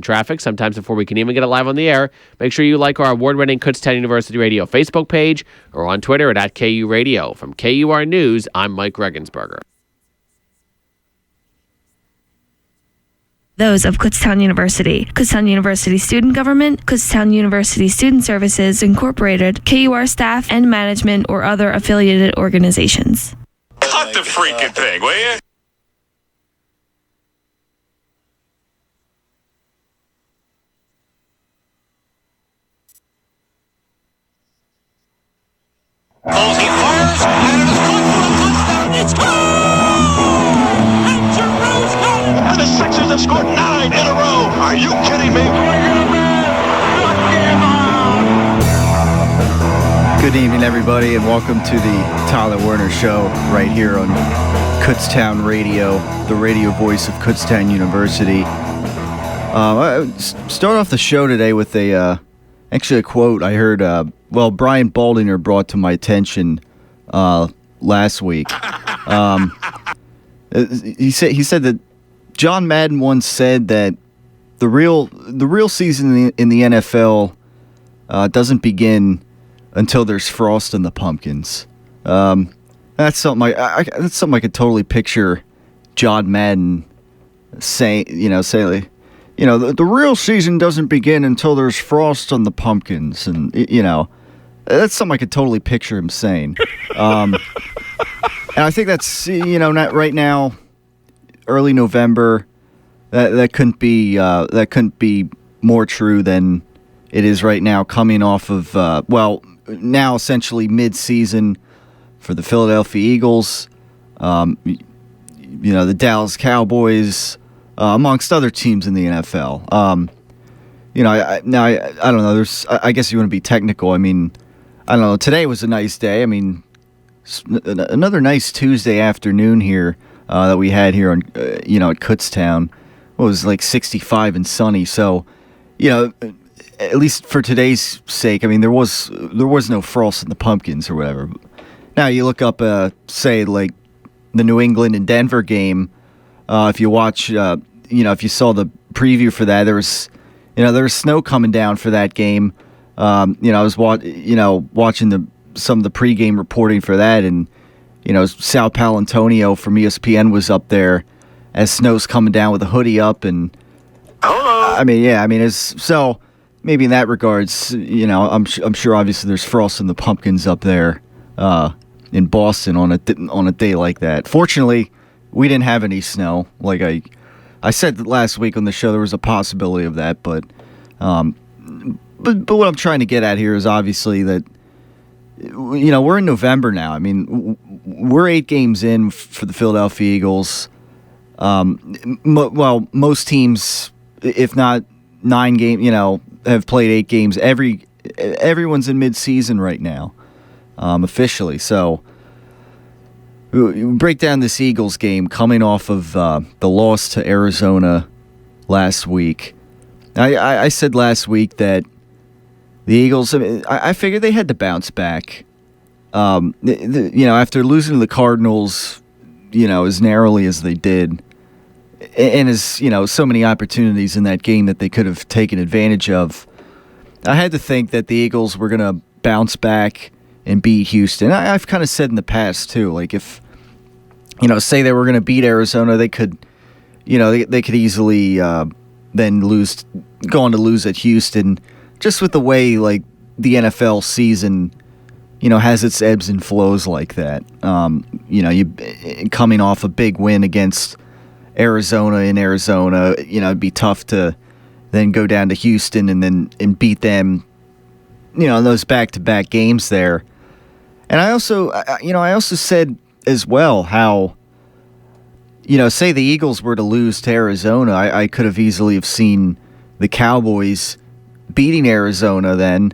traffic, sometimes before we can even get it live on the air. Make sure you like our award-winning Kutztown University Radio Facebook page or on Twitter at KU Radio. From KUR News, I'm Mike Regensberger. Those of Kutztown University, Kutztown University Student Government, Kutztown University Student Services Incorporated, KUR staff and management, or other affiliated organizations. Cut the freaking thing, will you? He fires, and it is caught for a touchdown. It's gone! And Giroux's got it! And the Sixers have scored 9 in a row. Are you kidding me? Good evening, everybody, and welcome to the Tyler Werner Show right here on Kutztown Radio, the radio voice of Kutztown University. Start off the show today with a quote I heard. Brian Baldinger brought to my attention last week. He said that John Madden once said that the real season in the NFL doesn't begin until there's frost in the pumpkins. That's something I could totally picture John Madden saying. The real season doesn't begin until there's frost on the pumpkins, and that's something I could totally picture him saying. And I think that's not right now, early November. That couldn't be more true than it is right now. Coming off of now essentially mid-season for the Philadelphia Eagles, the Dallas Cowboys. Amongst other teams in the NFL. I don't know. I guess you want to be technical. I mean, I don't know. Today was a nice day. I mean, another nice Tuesday afternoon here that we had here on, at Kutztown. It was like 65 and sunny. So, at least for today's sake, I mean, there was no frost in the pumpkins or whatever. Now you look up, say, like the New England and Denver game. If you watch, if you saw the preview for that, there was snow coming down for that game. I was watching some of the pregame reporting for that, and Sal Palantonio from ESPN was up there as snow's coming down with a hoodie up, and so maybe in that regards, I'm sure obviously there's frost in the pumpkins up there in Boston on a day like that. Fortunately, we didn't have any snow. Like I said last week on the show, there was a possibility of that, but what I'm trying to get at here is obviously that we're in November now. I mean, we're 8 games in for the Philadelphia Eagles. Most teams, if not 9 games, have played 8 games. Everyone's in mid-season right now, officially. So. We break down this Eagles game coming off of the loss to Arizona last week. I said last week that the Eagles, I figured they had to bounce back. After losing to the Cardinals, as narrowly as they did, and as, so many opportunities in that game that they could have taken advantage of, I had to think that the Eagles were going to bounce back and beat Houston. I've kind of said in the past too, like if say they were going to beat Arizona, they could, they could easily then go on to lose at Houston, just with the way like the NFL season, has its ebbs and flows like that. You coming off a big win against Arizona in Arizona, it'd be tough to then go down to Houston and beat them, in those back-to-back games there. And I also said as well how, say the Eagles were to lose to Arizona, I could have easily have seen the Cowboys beating Arizona then.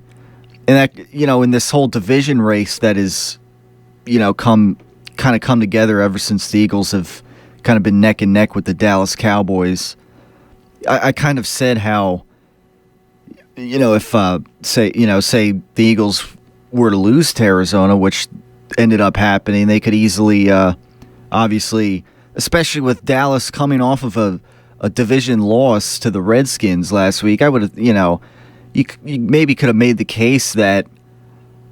And that, in this whole division race that is, come together ever since the Eagles have kind of been neck and neck with the Dallas Cowboys. I kind of said how, if, say the Eagles were to lose to Arizona, which ended up happening, they could easily, obviously, especially with Dallas coming off of a a division loss to the Redskins last week, I would have, you maybe could have made the case that,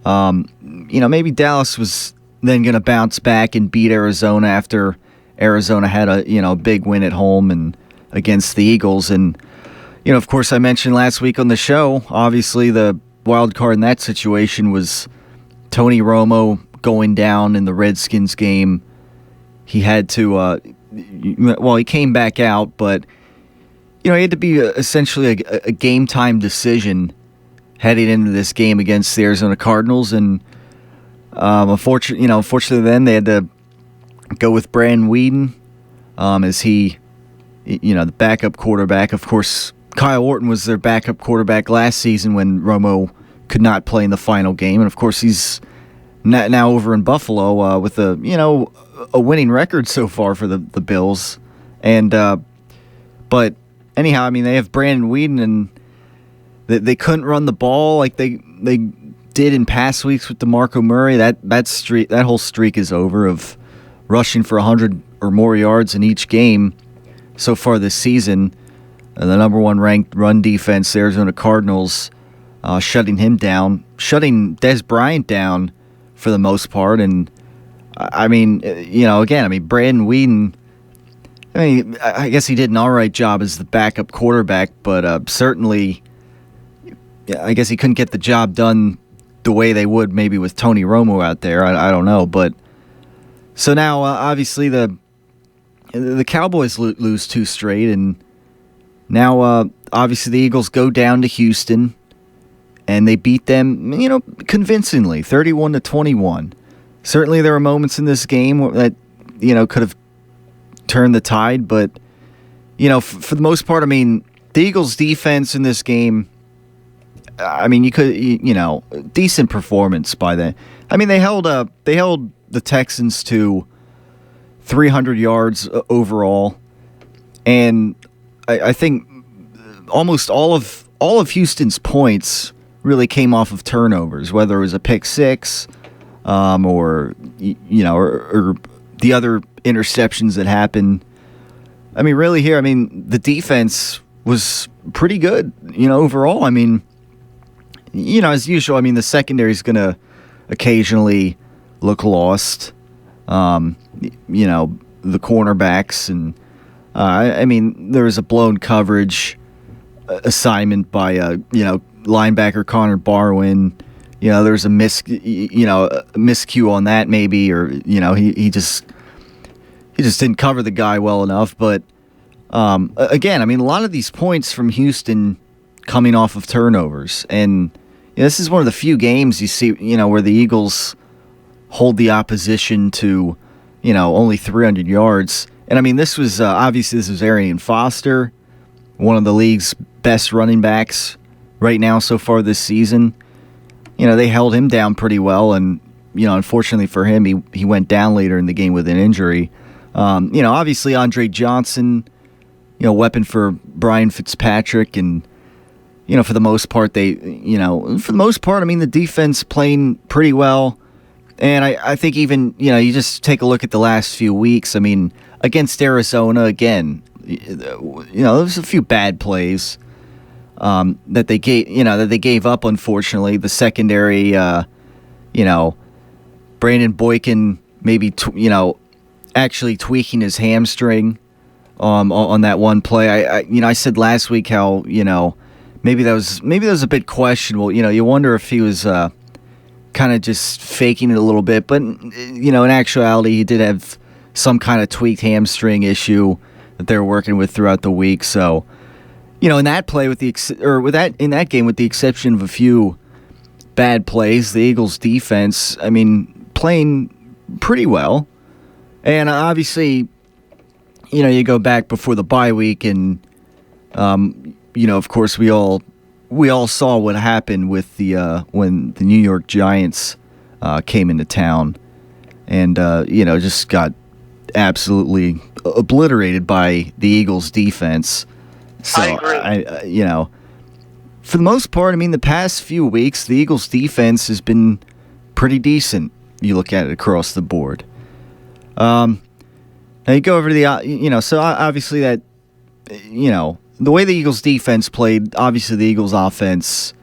maybe Dallas was then going to bounce back and beat Arizona after Arizona had a big win at home and against the Eagles. And, of course, I mentioned last week on the show, obviously the wild card in that situation was Tony Romo going down in the Redskins game. He had to, he came back out, but, he had to be essentially a game-time decision heading into this game against the Arizona Cardinals. And unfortunately then they had to go with Brandon Weeden as he, the backup quarterback. Of course, Kyle Orton was their backup quarterback last season when Romo could not play in the final game. And, of course, he's now over in Buffalo with a winning record so far for the Bills. And but anyhow, I mean, they have Brandon Weeden, and they couldn't run the ball like they did in past weeks with DeMarco Murray. That whole streak is over of rushing for 100 or more yards in each game so far this season. The number one ranked run defense, the Arizona Cardinals, shutting Dez Bryant down for the most part. And I mean, Brandon Weeden, I guess he did an all right job as the backup quarterback, but certainly, I guess he couldn't get the job done the way they would maybe with Tony Romo out there. I don't know, but so now obviously the Cowboys lose 2 straight, and now obviously the Eagles go down to Houston, and they beat them, convincingly, 31-21. Certainly there were moments in this game that could have turned the tide, but for the most part, the Eagles' defense in this game, decent performance by them. They held the Texans to 300 yards overall, and I think almost all of Houston's points really came off of turnovers, whether it was a pick six, or the other interceptions that happened. Really here, the defense was pretty good, overall. As usual, the secondary is going to occasionally look lost. The cornerbacks, and there was a blown coverage assignment by linebacker Connor Barwin. There was a miscue on that maybe, or he just didn't cover the guy well enough. But again, a lot of these points from Houston coming off of turnovers, and this is one of the few games you see where the Eagles hold the opposition to only 300 yards. And this was obviously this was Arian Foster, one of the league's best running backs right now so far this season. They held him down pretty well, and unfortunately for him, he went down later in the game with an injury. Obviously Andre Johnson, weapon for Brian Fitzpatrick, and for the most part the defense playing pretty well. And I think even, you just take a look at the last few weeks. Against Arizona, again, there was a few bad plays that they gave up, unfortunately. The secondary, Brandon Boykin maybe, actually tweaking his hamstring on that one play. I said last week how, maybe that was a bit questionable. You wonder if he was kind of just faking it a little bit, but in actuality, he did have some kind of tweaked hamstring issue that they were working with throughout the week. So, in that play in that game, with the exception of a few bad plays, the Eagles' defense, playing pretty well. And obviously, you go back before the bye week, and of course, we all saw what happened with the when the New York Giants came into town, and just got absolutely obliterated by the Eagles' defense. So I agree. For the most part, the past few weeks, the Eagles' defense has been pretty decent. You look at it across the board. Now you go over to the so obviously that the way the Eagles defense played, obviously the Eagles offense,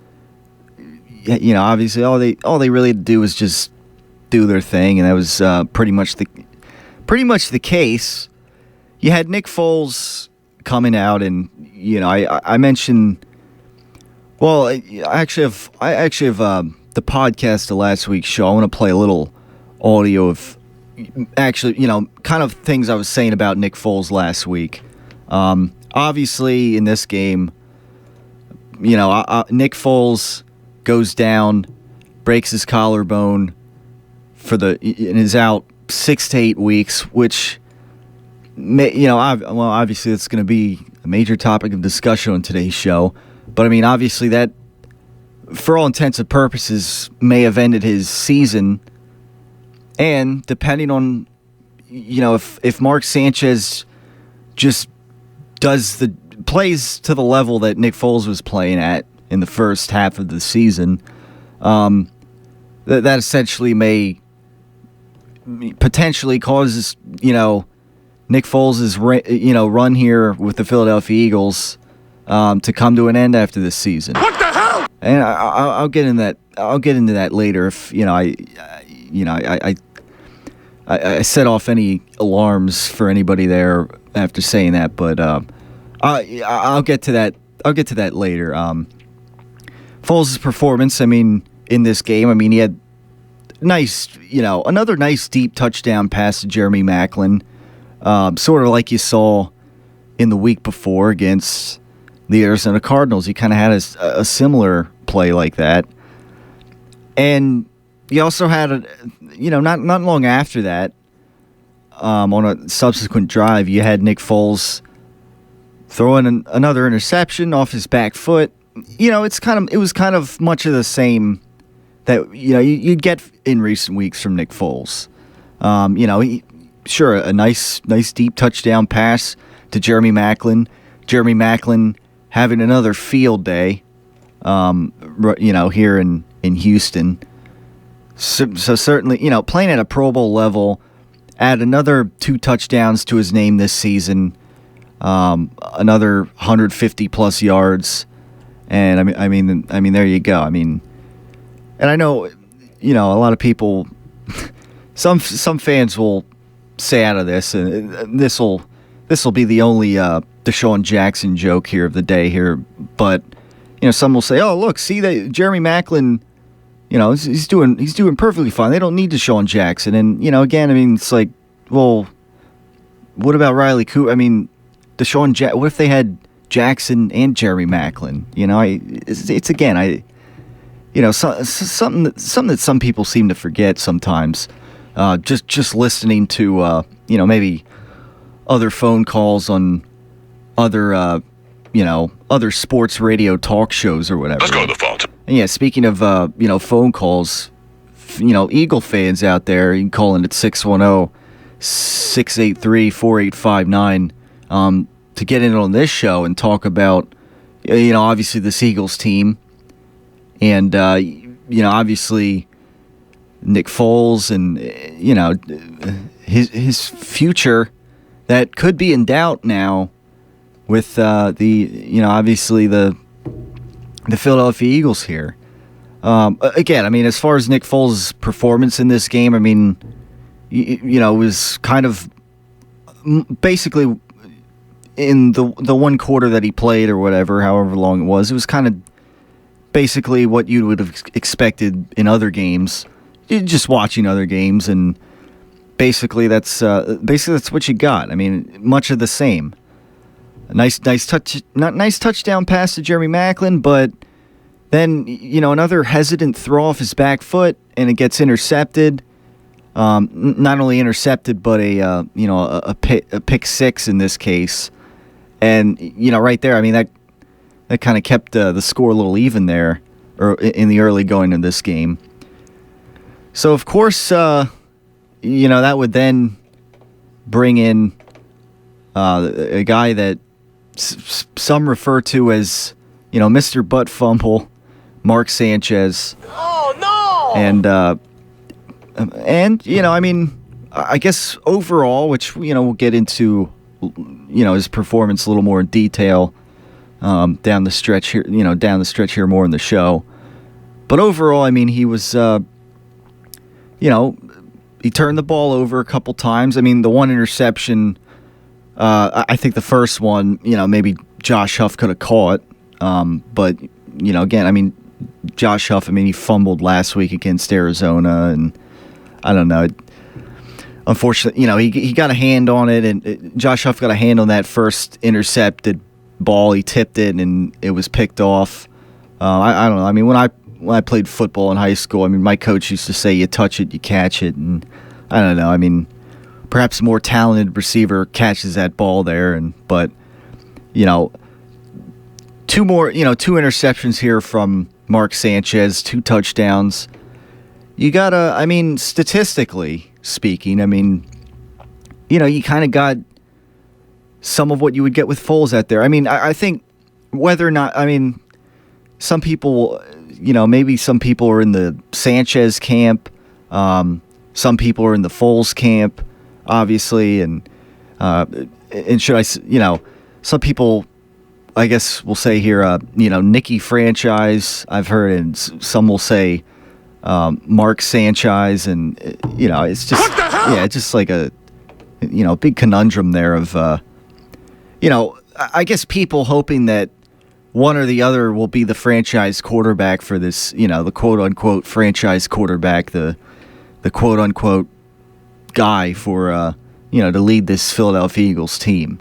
obviously all they really had to do was just do their thing, and that was pretty much the case. You had Nick Foles coming out, and I mentioned. Well, I actually have the podcast of last week's show. I want to play a little audio of actually, kind of things I was saying about Nick Foles last week. Obviously, in this game, Nick Foles goes down, breaks his collarbone and is out 6 to 8 weeks, which obviously it's going to be a major topic of discussion on today's show. But I mean, obviously that, for all intents and purposes, may have ended his season. And depending on, if Mark Sanchez just plays to the level that Nick Foles was playing at in the first half of the season, that essentially may potentially cause, Nick Foles' run here with the Philadelphia Eagles to come to an end after this season. What the hell? And I'll get into that. I'll get into that later. If I set off any alarms for anybody there after saying that, but I'll get to that. I'll get to that later. Foles' performance. I mean, in this game, he had another nice deep touchdown pass to Jeremy Maclin, sort of like you saw in the week before against the Arizona Cardinals. He kind of had a similar play like that. And he also had not long after that, on a subsequent drive, you had Nick Foles throwing another interception off his back foot. It was kind of much of the same that you'd get in recent weeks from Nick Foles. A nice deep touchdown pass to Jeremy Maclin. Jeremy Maclin having another field day, here in Houston. So certainly, playing at a Pro Bowl level, add another 2 touchdowns to his name this season, another 150 plus yards, and I mean, there you go. And I know, a lot of people, some fans will say out of this, and this will be the only Deshaun Jackson joke here of the day here, but some will say, oh look, see that Jeremy Maclin, he's doing perfectly fine. They don't need Deshaun Jackson, and again, it's like, well, what about Riley Cooper? What if they had Jackson and Jeremy Maclin? It's again, something that some people seem to forget sometimes. Just listening to maybe other phone calls on other other sports radio talk shows or whatever. Let's go to the phone. And yeah, speaking of phone calls, Eagle fans out there, you can call in at 610-683-4859 to get in on this show and talk about obviously this Eagles team and obviously Nick Foles and his future that could be in doubt now with obviously the Philadelphia Eagles here. Again, as far as Nick Foles' performance in this game, it was kind of basically in the one quarter that he played or whatever, however long it was kind of basically what you would have expected in other games. Just watching other games, and basically that's what you got. Much of the same. A nice touchdown pass to Jeremy Maclin, but then another hesitant throw off his back foot, and it gets intercepted. Not only intercepted, but a pick six in this case, and right there. That kind of kept the score a little even there, or in the early going of this game. So of course, that would then bring in a guy that some refer to as, Mr. Butt Fumble, Mark Sanchez. Oh no! And I guess overall, which we'll get into his performance a little more in detail down the stretch here more in the show. But overall, I mean, he was, he turned the ball over a couple times. I mean, the one interception, I think the first one, maybe Josh Huff could have caught. But, again, I mean, Josh Huff, he fumbled last week against Arizona, and I don't know. Unfortunately, he got a hand on it, and Josh Huff got a hand on that first intercepted ball. He tipped it, and it was picked off. I don't know. I mean, when I played football in high school, my coach used to say, you touch it, you catch it, and I don't know. I mean, perhaps a more talented receiver catches that ball there, but two interceptions here from Mark Sanchez, 2 touchdowns. You gotta, statistically speaking, you kind of got some of what you would get with Foles out there. I think whether or not, some people, maybe some people are in the Sanchez camp. Some people are in the Foles camp, obviously, and should I, some people, I guess we'll say here, Nicky franchise, I've heard, and some will say Mark Sanchez, and, it's just, it's just like a, big conundrum there of, I guess people hoping that one or the other will be the franchise quarterback for this, the quote-unquote franchise quarterback, the quote-unquote guy for, to lead this Philadelphia Eagles team.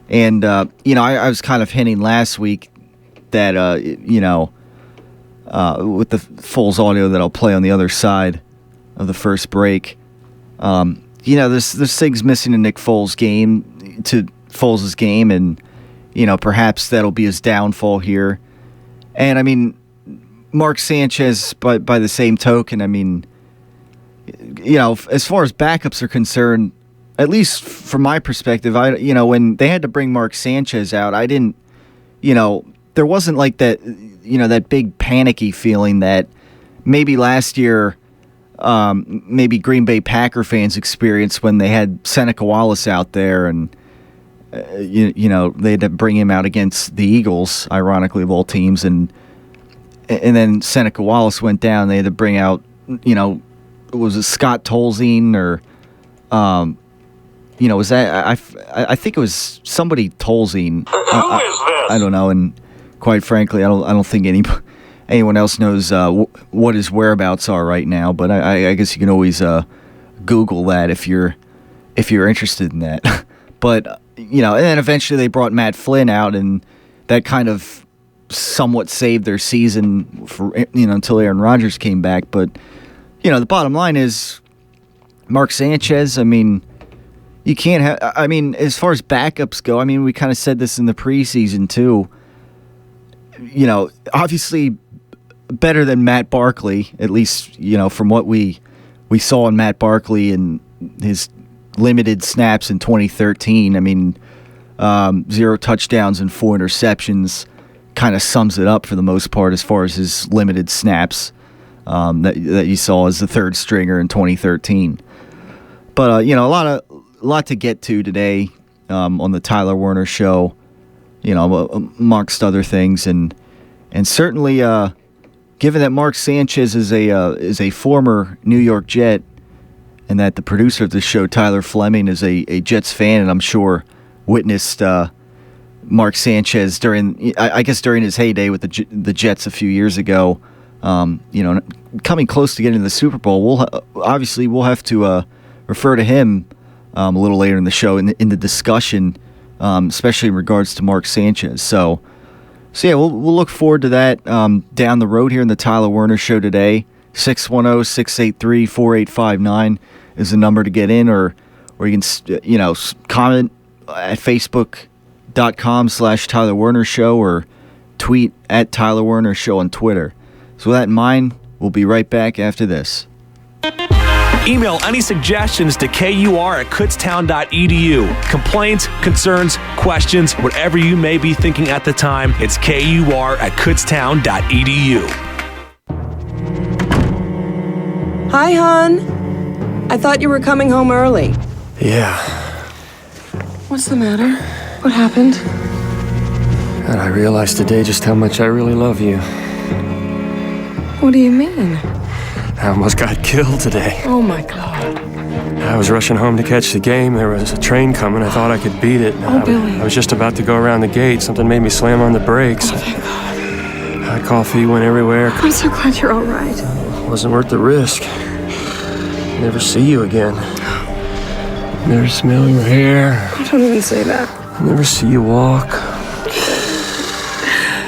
And, I was kind of hinting last week that, with the Foles audio that I'll play on the other side of the first break, there's things missing in Nick Foles' game, to Foles' game, and, perhaps that'll be his downfall here. And, Mark Sanchez, by the same token, as far as backups are concerned, at least from my perspective, when they had to bring Mark Sanchez out, I didn't, there wasn't like that, that big panicky feeling that maybe last year, maybe Green Bay Packer fans experienced when they had Seneca Wallace out there, and they had to bring him out against the Eagles, ironically of all teams, and then Seneca Wallace went down. They had to bring out, was it Scott Tolzien or, was that I think it was somebody Tolzien. Who is this? I don't know, and quite frankly, I don't think anyone else knows what his whereabouts are right now. But I guess you can always Google that if you're interested in that. But and then eventually they brought Matt Flynn out, and that kind of somewhat saved their season for until Aaron Rodgers came back. But the bottom line is Mark Sanchez. You can't have. As far as backups go, we kind of said this in the preseason too. Obviously better than Matt Barkley, at least from what we saw in Matt Barkley and his limited snaps in 2013. 0 touchdowns and 4 interceptions kind of sums it up for the most part as far as his limited snaps that you saw as the third stringer in 2013. But a lot to get to today on the Tyler Werner Show, amongst other things, and certainly given that Mark Sanchez is a former New York Jet, and that the producer of the show, Tyler Fleming, is a Jets fan, and I'm sure witnessed Mark Sanchez during his heyday with the Jets a few years ago, coming close to getting to the Super Bowl. We'll have to refer to him a little later in the show in the discussion, especially in regards to Mark Sanchez. So yeah, we'll look forward to that down the road here in the Tyler Werner Show today. 610-683-4859 is the number to get in, or you can comment at Facebook.com/Tyler Werner Show, or tweet at Tyler Werner Show on Twitter. So with that in mind, we'll be right back after this. Email any suggestions to kur@kutztown.edu. Complaints, concerns, questions, whatever you may be thinking at the time, it's kur@kutztown.edu. Hi, hon. I thought you were coming home early. Yeah. What's the matter? What happened? God, I realized today just how much I really love you. What do you mean? I almost got killed today. Oh my God. I was rushing home to catch the game. There was a train coming. I thought I could beat it. Billy. I was just about to go around the gate. Something made me slam on the brakes. Oh, thank God. Hot coffee went everywhere. I'm so glad you're all right. It wasn't worth the risk. Never see you again. Never smell your hair. Don't even say that. Never see you walk.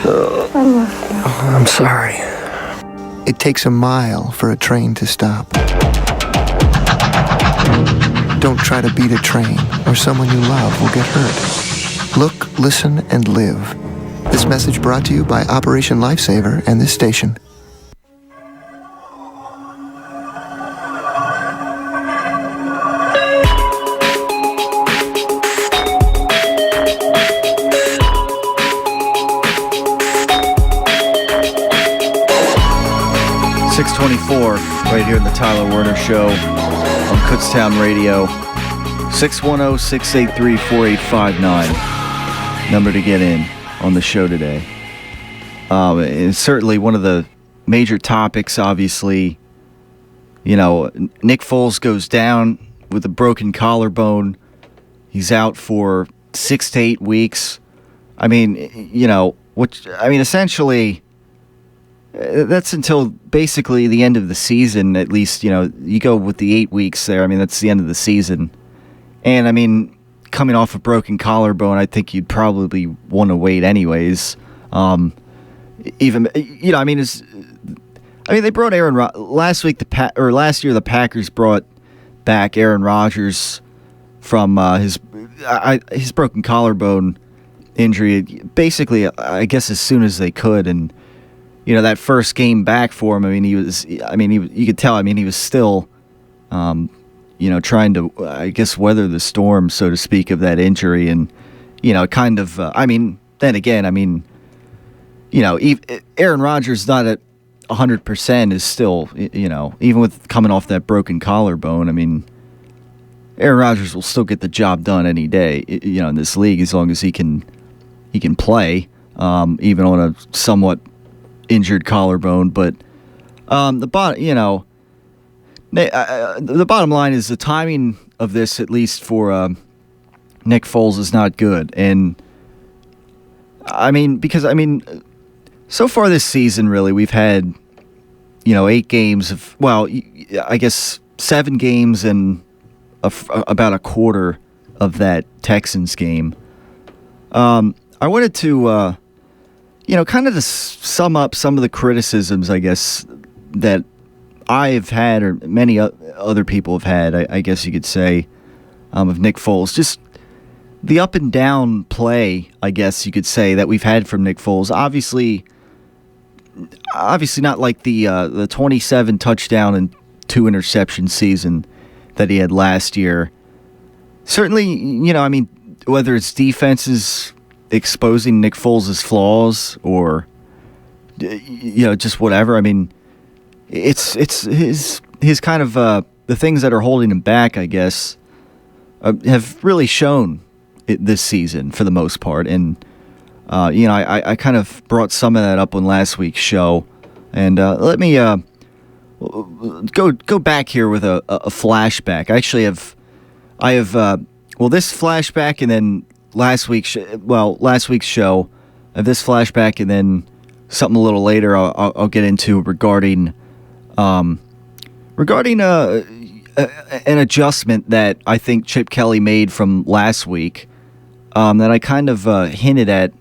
I love you. Oh, I'm sorry. It takes a mile for a train to stop. Don't try to beat a train, or someone you love will get hurt. Look, listen, and live. This message brought to you by Operation Lifesaver and this station. Right here in the Tyler Werner Show on Kutztown Radio. 610-683-4859. Number to get in on the show today. It's certainly one of the major topics, obviously. You know, Nick Foles goes down with a broken collarbone. He's out for 6 to 8 weeks. I mean, you know, essentially, that's until basically the end of the season, at least. You know, you go with the 8 weeks there. I mean, that's the end of the season. And, I mean, coming off a broken collarbone, I think you'd probably want to wait anyways. Even, you know, they brought last year the Packers brought back Aaron Rodgers from his broken collarbone injury, basically, I guess, as soon as they could. And, you know, that first game back for him, you could tell, he was still, you know, trying to, I guess, weather the storm, so to speak, of that injury. And, you know, kind of, then again, you know, Aaron Rodgers not at 100% is still, you know, even with coming off that broken collarbone, Aaron Rodgers will still get the job done any day, you know, in this league, as long as he can play, even on a somewhat injured collarbone. But the bottom line is the timing of this, at least for Nick Foles, is not good. And so far this season, really, we've had, you know, 8 games of, well, I guess 7 games and about a quarter of that Texans game. I wanted to, you know, kind of to sum up some of the criticisms, I guess, that I've had, or many other people have had, I guess you could say, of Nick Foles. Just the up and down play, I guess you could say, that we've had from Nick Foles. Obviously not like the 27 touchdown and 2 interception season that he had last year. Certainly, you know, whether it's defenses exposing Nick Foles' flaws or, you know, just whatever. It's his kind of the things that are holding him back, I guess, have really shown this season for the most part. And you know, I kind of brought some of that up on last week's show, and let me go back here with a flashback. I have this flashback, and then last week's show, this flashback, and then something a little later I'll get into regarding an adjustment that I think Chip Kelly made from last week, that I kind of hinted at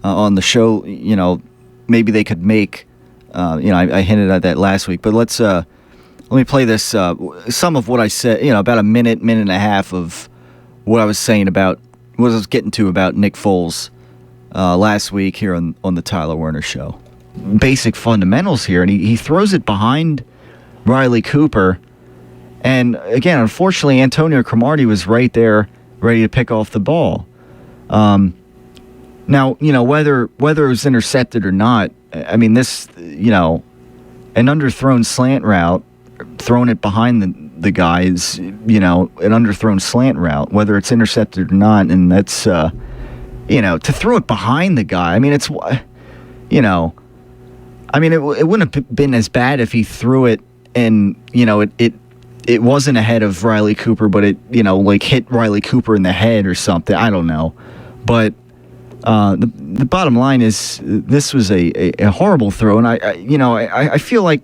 on the show. You know, maybe they could make. You know, I hinted at that last week, but let me play this. Some of what I said. You know, about a minute and a half of what I was saying about what I was getting to about Nick Foles last week here on the Tyler Werner Show. Basic fundamentals here, and he throws it behind Riley Cooper, and again, unfortunately, Antonio Cromartie was right there, ready to pick off the ball. Now, you know, whether it was intercepted or not, this, you know, an underthrown slant route, throwing it behind the guy is, an underthrown slant route, whether it's intercepted or not, and that's, to throw it behind the guy. I mean, it's, it wouldn't have been as bad if he threw it and, it wasn't ahead of Riley Cooper, but it, hit Riley Cooper in the head or something. I don't know. But the bottom line is this was a horrible throw. And I feel like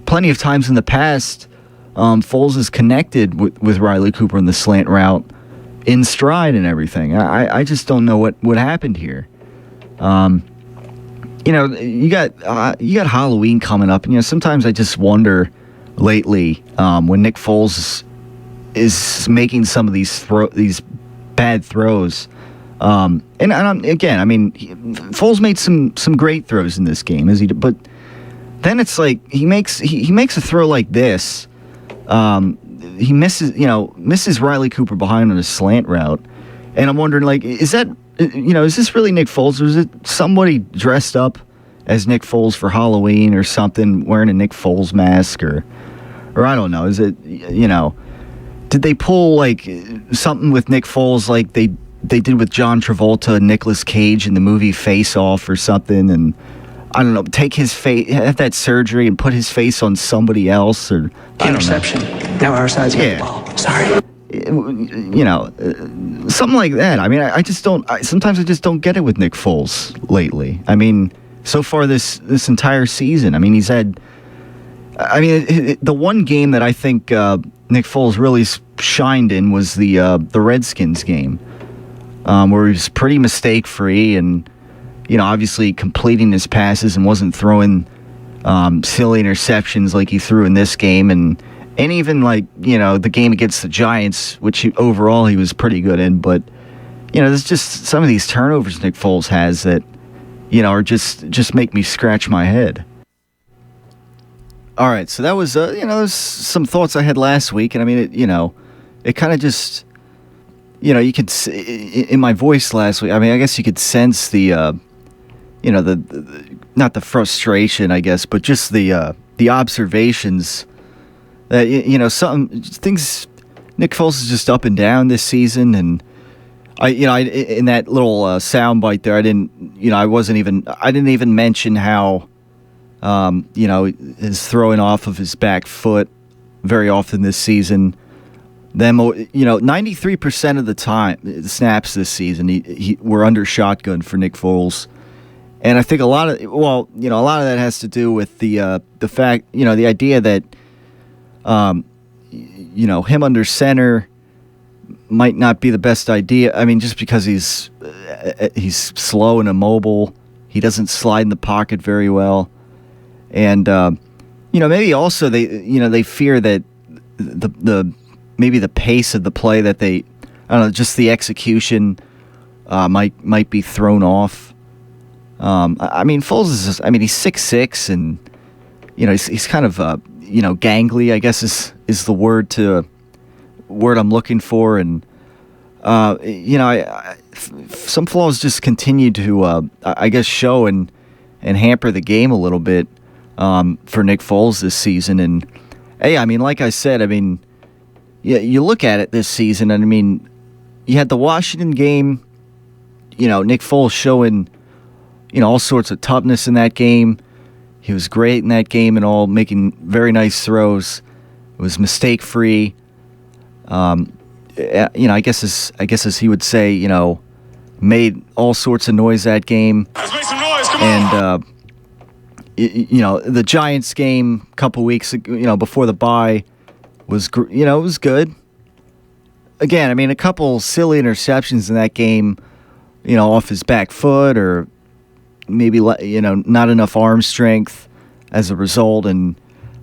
plenty of times in the past, Foles has connected with Riley Cooper in the slant route in stride and everything. I just don't know what happened here. You got Halloween coming up, and sometimes I just wonder lately when Nick Foles is making some of these bad throws. Foles made some great throws in this game, but then it's like he makes a throw like this. He misses Riley Cooper behind on a slant route, and I'm wondering, like, is this really Nick Foles, or is it somebody dressed up as Nick Foles for Halloween or something, wearing a Nick Foles mask, or I don't know. Is it, did they pull like something with Nick Foles like they did with John Travolta and Nicolas Cage in the movie Face Off or something, and I don't know, take his face, have that surgery and put his face on somebody else, or interception. Now our side's got the ball. Sorry. Something like that. I mean, sometimes I just don't get it with Nick Foles lately. I mean, so far this entire season, I mean, he's had, the one game that I think Nick Foles really shined in was the Redskins game, where he was pretty mistake-free and, obviously completing his passes and wasn't throwing silly interceptions like he threw in this game, and even like, the game against the Giants, which overall he was pretty good in, but, there's just some of these turnovers Nick Foles has that, are just make me scratch my head. All right, so that was, there's some thoughts I had last week, and I mean, it kind of just, you could, in my voice last week, I mean, I guess you could sense the, the not the frustration, I guess, but just the observations that, some things, Nick Foles is just up and down this season, and I in that little soundbite there, I didn't even mention how, is throwing off of his back foot very often this season. 93% of the time snaps this season, we're under shotgun for Nick Foles, and I think a lot of that has to do with the fact, the idea that, him under center might not be the best idea. I mean, just because he's slow and immobile, he doesn't slide in the pocket very well. And maybe also they fear that maybe the pace of the play that I don't know, just the execution might be thrown off. I mean, Foles is he's 6'6", and he's kind of gangly, I guess is the word I'm looking for, and some flaws just continue to I guess show and hamper the game a little bit. For Nick Foles this season. And hey, I mean, like I said, I mean, you look at it this season, and I mean, you had the Washington game, Nick Foles showing, all sorts of toughness in that game. He was great in that game and all, making very nice throws. It was mistake-free. I guess as he would say, made all sorts of noise that game. Let's make some noise, come on. The Giants game a couple weeks ago, before the bye was, it was good. Again, I mean, a couple silly interceptions in that game, off his back foot, or maybe, not enough arm strength as a result, and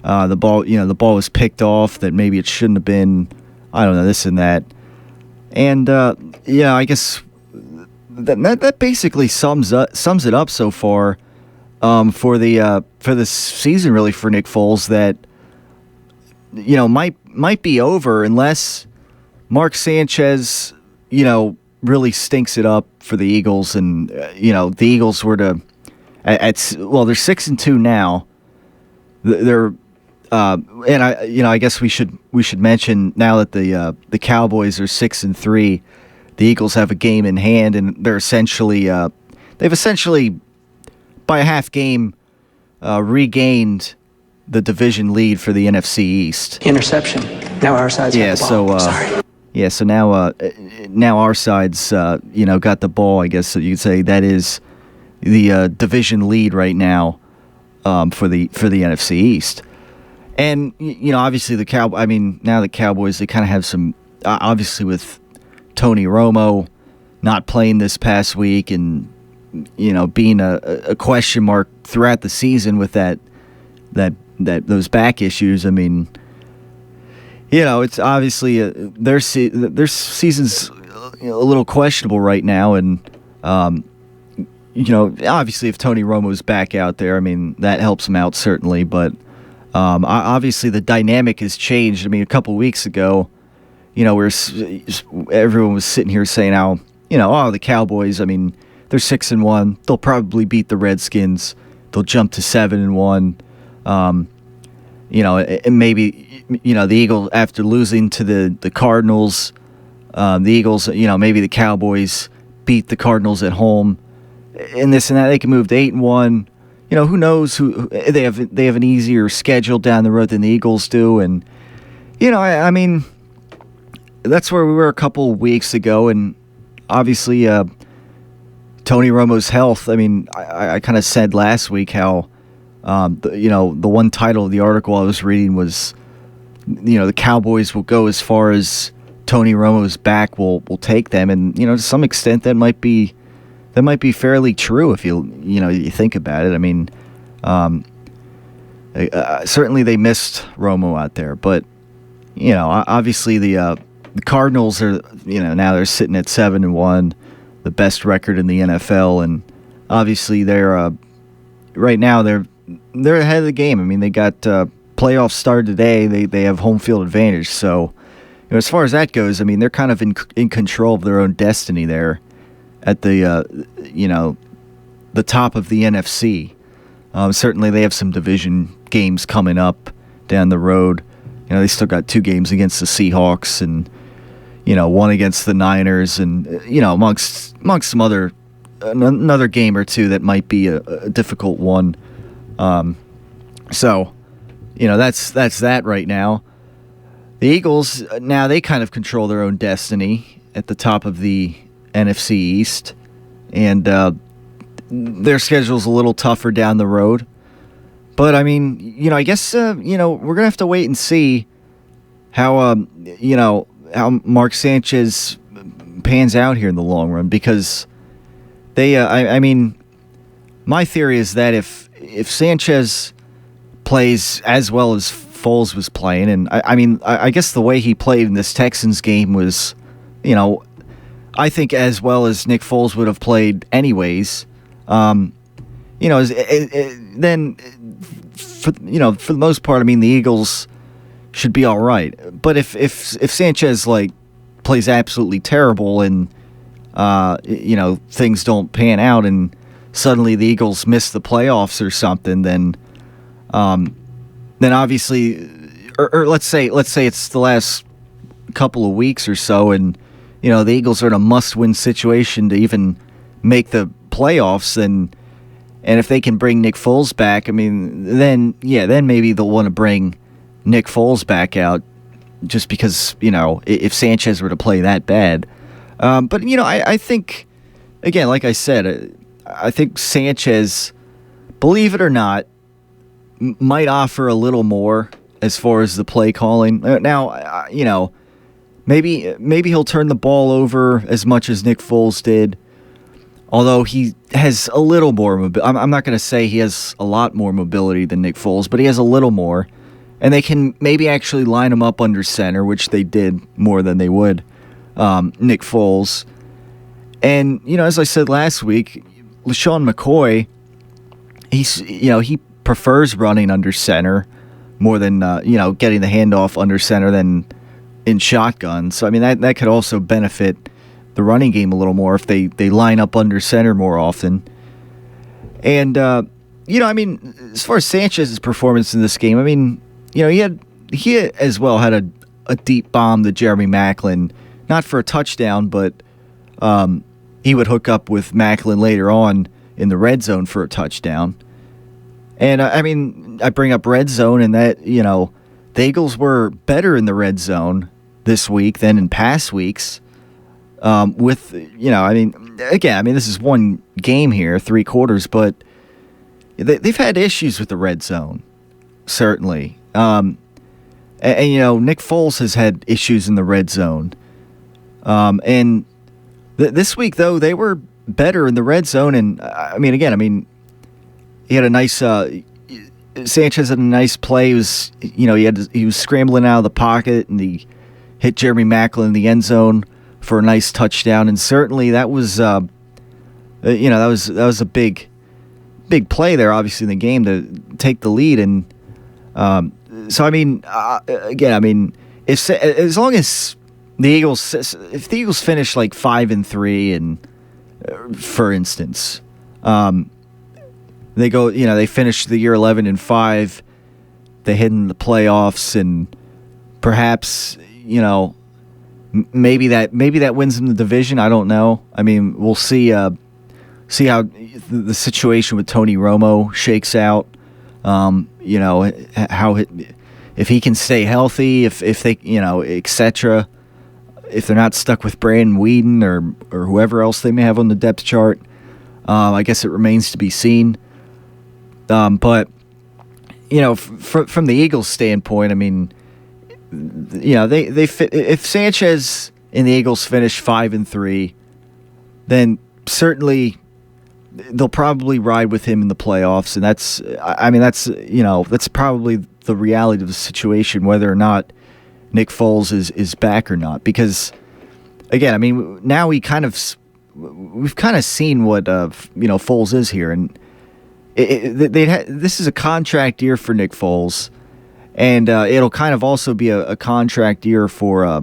the ball was picked off that maybe it shouldn't have been. I don't know, this and that. And I guess that basically sums it up so far. For this season, really, for Nick Foles, that might be over unless Mark Sanchez really stinks it up for the Eagles, and the Eagles were to they're 6-2 now. They're and I guess we should mention now that the Cowboys are 6-3, the Eagles have a game in hand, and they've essentially by a half game regained the division lead for the NFC East. Interception. Now our side's got the ball. Sorry. Yeah, so now our side's got the ball. I guess so you could say that is the division lead right now for the NFC East. And obviously now the Cowboys, they kind of have some obviously with Tony Romo not playing this past week and being a question mark throughout the season with those back issues. I mean, it's obviously their season's a little questionable right now, and obviously if Tony Romo's back out there, I mean that helps him out certainly, but obviously the dynamic has changed. I mean, a couple weeks ago, everyone was sitting here saying how the Cowboys, I mean, they're 6-1, they'll probably beat the Redskins, they'll jump to 7-1. And maybe, the Eagles, after losing to the Cardinals, the Eagles, maybe the Cowboys beat the Cardinals at home, and this and that, they can move to 8-1. Who knows? They have an easier schedule down the road than the Eagles do, and I mean, that's where we were a couple weeks ago, and obviously, Tony Romo's health. I mean, I kind of said last week how. The one title of the article I was reading was, the Cowboys will go as far as Tony Romo's back will take them, and to some extent that might be fairly true if you think about it. I mean, certainly they missed Romo out there, but obviously the Cardinals are now they're sitting at 7-1, the best record in the NFL, and obviously they're right now they're ahead of the game. I mean, they got playoffs started today. They have home field advantage. So, as far as that goes, I mean, they're kind of in control of their own destiny there at the the top of the NFC. Certainly, they have some division games coming up down the road. They still got 2 games against the Seahawks and one against the Niners, and amongst some other another game or two that might be a difficult one. So, that's that right now. The Eagles, now they kind of control their own destiny at the top of the NFC East, and their schedule's a little tougher down the road. But, I mean, I guess, we're going to have to wait and see how, how Mark Sanchez pans out here in the long run, because they, I mean, my theory is that if Sanchez plays as well as Foles was playing, and I guess the way he played in this Texans game was, I think as well as Nick Foles would have played anyways. Then for the most part, I mean, the Eagles should be all right. But if Sanchez plays absolutely terrible and things don't pan out and suddenly the Eagles miss the playoffs or something, then obviously, or let's say it's the last couple of weeks or so, and the Eagles are in a must-win situation to even make the playoffs, and if they can bring Nick Foles back, I mean, then maybe they'll want to bring Nick Foles back out, just because if Sanchez were to play that bad. But I think, again, like I said, I think Sanchez, believe it or not, might offer a little more as far as the play calling. Now, maybe he'll turn the ball over as much as Nick Foles did, although he has a little more mobility. I'm not going to say he has a lot more mobility than Nick Foles, but he has a little more. And they can maybe actually line him up under center, which they did more than they would Nick Foles. And, as I said last week, LaShawn McCoy, he prefers running under center more than, getting the handoff under center than in shotgun. So, I mean, that could also benefit the running game a little more if they line up under center more often. And, I mean, as far as Sanchez's performance in this game, I mean, he as well had a deep bomb to Jeremy Maclin, not for a touchdown, but he would hook up with Maclin later on in the red zone for a touchdown. And I bring up red zone, and that the Eagles were better in the red zone this week than in past weeks. This is one game here, 3 quarters, but they've had issues with the red zone, certainly. And Nick Foles has had issues in the red zone. And this week, though, they were better in the red zone. And he had a nice. Sanchez had a nice play. He was scrambling out of the pocket, and he hit Jeremy Maclin in the end zone for a nice touchdown. And certainly that was, that was a big play there, obviously, in the game to take the lead. And if as long as the Eagles finish like 5-3, and for instance, they go, they finish the year 11-5, they head in the playoffs, and perhaps maybe that wins them the division. I don't know. We'll see how the situation with Tony Romo shakes out. If he can stay healthy, if they, etc. If they're not stuck with Brandon Whedon or whoever else they may have on the depth chart, I guess it remains to be seen. But from the Eagles' standpoint, if Sanchez and the Eagles finish 5-3, then certainly they'll probably ride with him in the playoffs, and that's probably the reality of the situation, whether or not Nick Foles is back or not. Because again, now we've kind of seen what Foles is here, and this is a contract year for Nick Foles, and it'll kind of also be a contract year for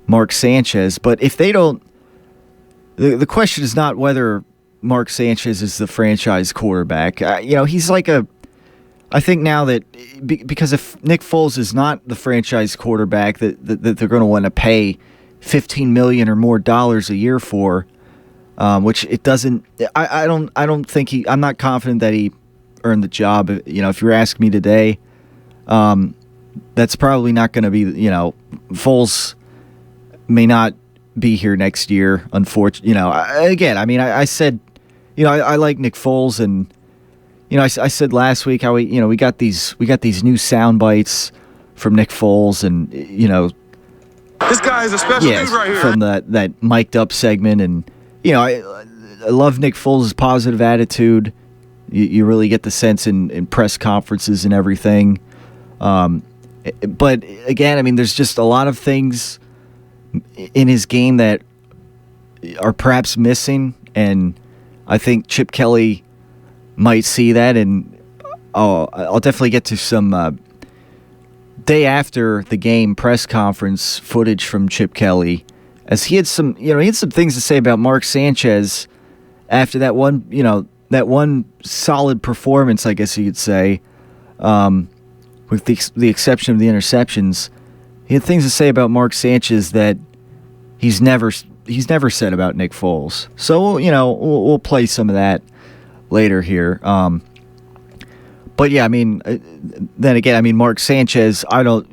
Mark Sanchez. But if they don't, the question is not whether Mark Sanchez is the franchise quarterback. He's like I think now that because if Nick Foles is not the franchise quarterback that they're going to want to pay $15 million or more a year for, which it doesn't. I don't think I'm not confident that he earned the job. If you're asking me today, that's probably not going to be. Foles may not be here next year. Unfortunately, I said, I like Nick Foles, and I said last week how we got these new sound bites from Nick Foles, and This guy is a special dude right here. From that mic'd up segment, and I love Nick Foles' positive attitude. You really get the sense in press conferences and everything. But again, there's just a lot of things in his game that are perhaps missing, and I think Chip Kelly might see that, and I'll definitely get to some day after the game press conference footage from Chip Kelly, as he had some things to say about Mark Sanchez after that one solid performance, I guess you could say, with the exception of the interceptions. He had things to say about Mark Sanchez that he's never said about Nick Foles. So we'll play some of that later here. But yeah, then again, Mark Sanchez, I don't,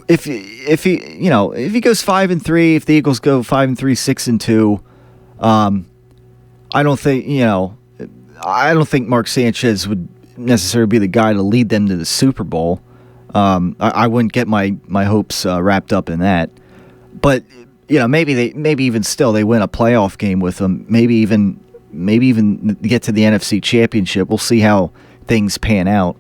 if he goes 5-3, if the Eagles go 5-3, 6-2, I don't think Mark Sanchez would necessarily be the guy to lead them to the Super Bowl. I wouldn't get my hopes wrapped up in that. But maybe even still they win a playoff game with him. Maybe even get to the NFC Championship. We'll see how things pan out.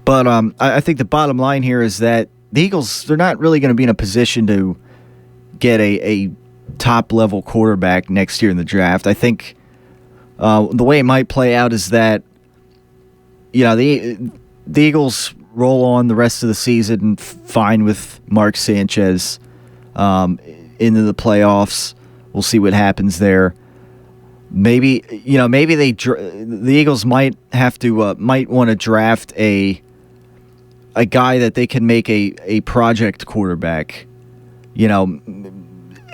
But I think the bottom line here is that the Eagles, they're not really going to be in a position to get a top-level quarterback next year in the draft. I think the way it might play out is that the Eagles roll on the rest of the season fine with Mark Sanchez into the playoffs. We'll see what happens there. Maybe the Eagles might want to draft a a guy that they can make a project quarterback,